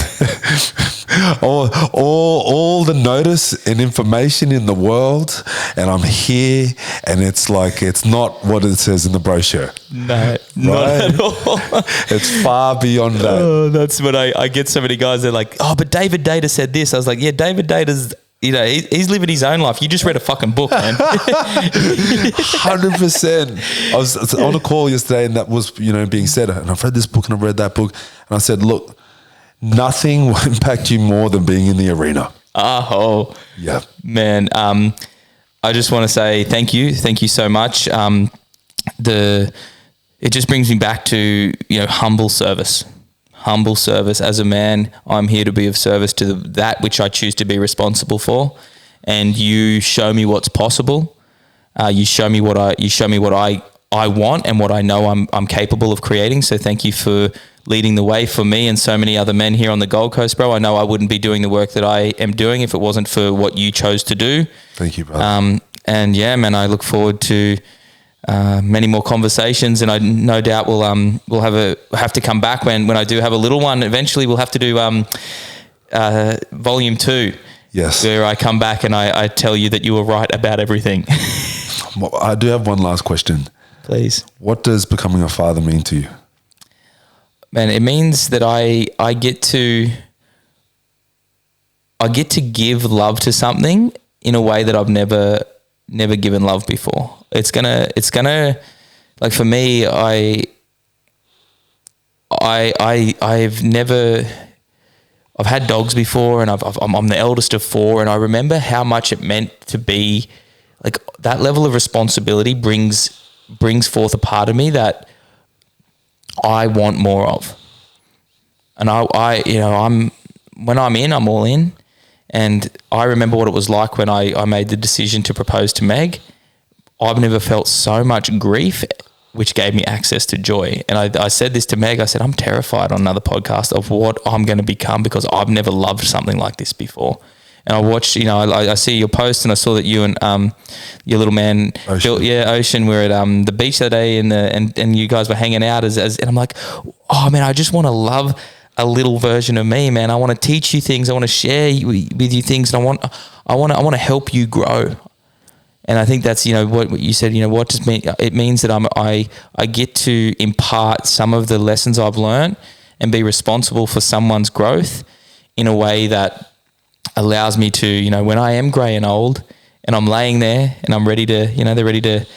all the notice and information in the world, and I'm here, and it's like, it's not what it says in the brochure. No, right? not at all. It's far beyond that. Oh, that's what I get so many guys, they're like, oh, but David Data said this. I was like, yeah, David Data's You know, he's living his own life. You just read a fucking book, man. 100%. I was on a call yesterday and that was, being said, and I've read this book and I've read that book. And I said, look, nothing will impact you more than being in the arena. Oh, yeah, man. I just want to say thank you. Thank you so much. It just brings me back to, humble service. Humble service. As a man, I'm here to be of service to that which I choose to be responsible for. And you show me what's possible. You show me what I want and what I know I'm capable of creating. So thank you for leading the way for me and so many other men here on the Gold Coast, bro. I know I wouldn't be doing the work that I am doing if it wasn't for what you chose to do. Thank you, brother. And yeah, man, I look forward to many more conversations, and I no doubt we'll have to come back when I do have a little one. Eventually, we'll have to do volume 2. Yes, where I come back and I tell you that you were right about everything. I do have one last question. Please. What does becoming a father mean to you? Man, it means that I get to give love to something in a way that I've never given love before. It's gonna like for me, I've had dogs before, and I'm the eldest of 4, and I remember how much it meant to be like that level of responsibility brings forth a part of me that I want more of. And I'm all in. And I remember what it was like when I made the decision to propose to Meg. I've never felt so much grief, which gave me access to joy. And I said this to Meg. I said, I'm terrified on another podcast of what I'm going to become because I've never loved something like this before. And I watched, I see your post, and I saw that you and your little man, Ocean, were at the beach that day, and you guys were hanging out and I'm like, oh man, I just want to love a little version of me, man. I want to teach you things. I want to share with you things, and I want to help you grow. And I think that's what you said. What does mean? It means that I get to impart some of the lessons I've learned and be responsible for someone's growth in a way that allows me to, when I am grey and old and I'm laying there and I'm ready to, they're ready to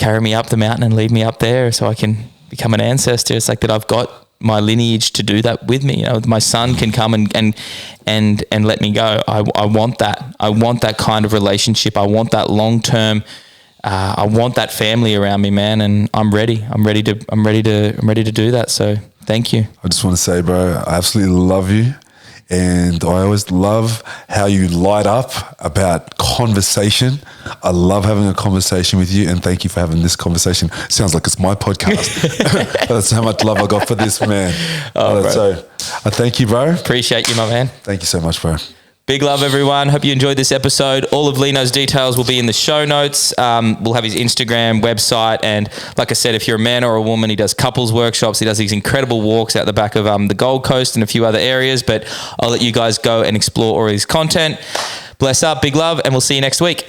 carry me up the mountain and leave me up there so I can become an ancestor. It's like that I've got my lineage to do that with me. My son can come and let me go. I want that. I want that kind of relationship. I want that long-term, I want that family around me, man. And I'm ready. I'm ready to do that. So thank you. I just want to say, bro, I absolutely love you. And I always love how you light up about conversation. I love having a conversation with you, and thank you for having this conversation. Sounds like it's my podcast. That's how much love I got for this, man. So I thank you, bro. Appreciate you, my man. Thank you so much, bro. Big love, everyone. Hope you enjoyed this episode. All of Lino's details will be in the show notes. We'll have his Instagram, website, and like I said, if you're a man or a woman, he does couples workshops. He does these incredible walks out the back of the Gold Coast and a few other areas, but I'll let you guys go and explore all his content. Bless up, big love, and we'll see you next week.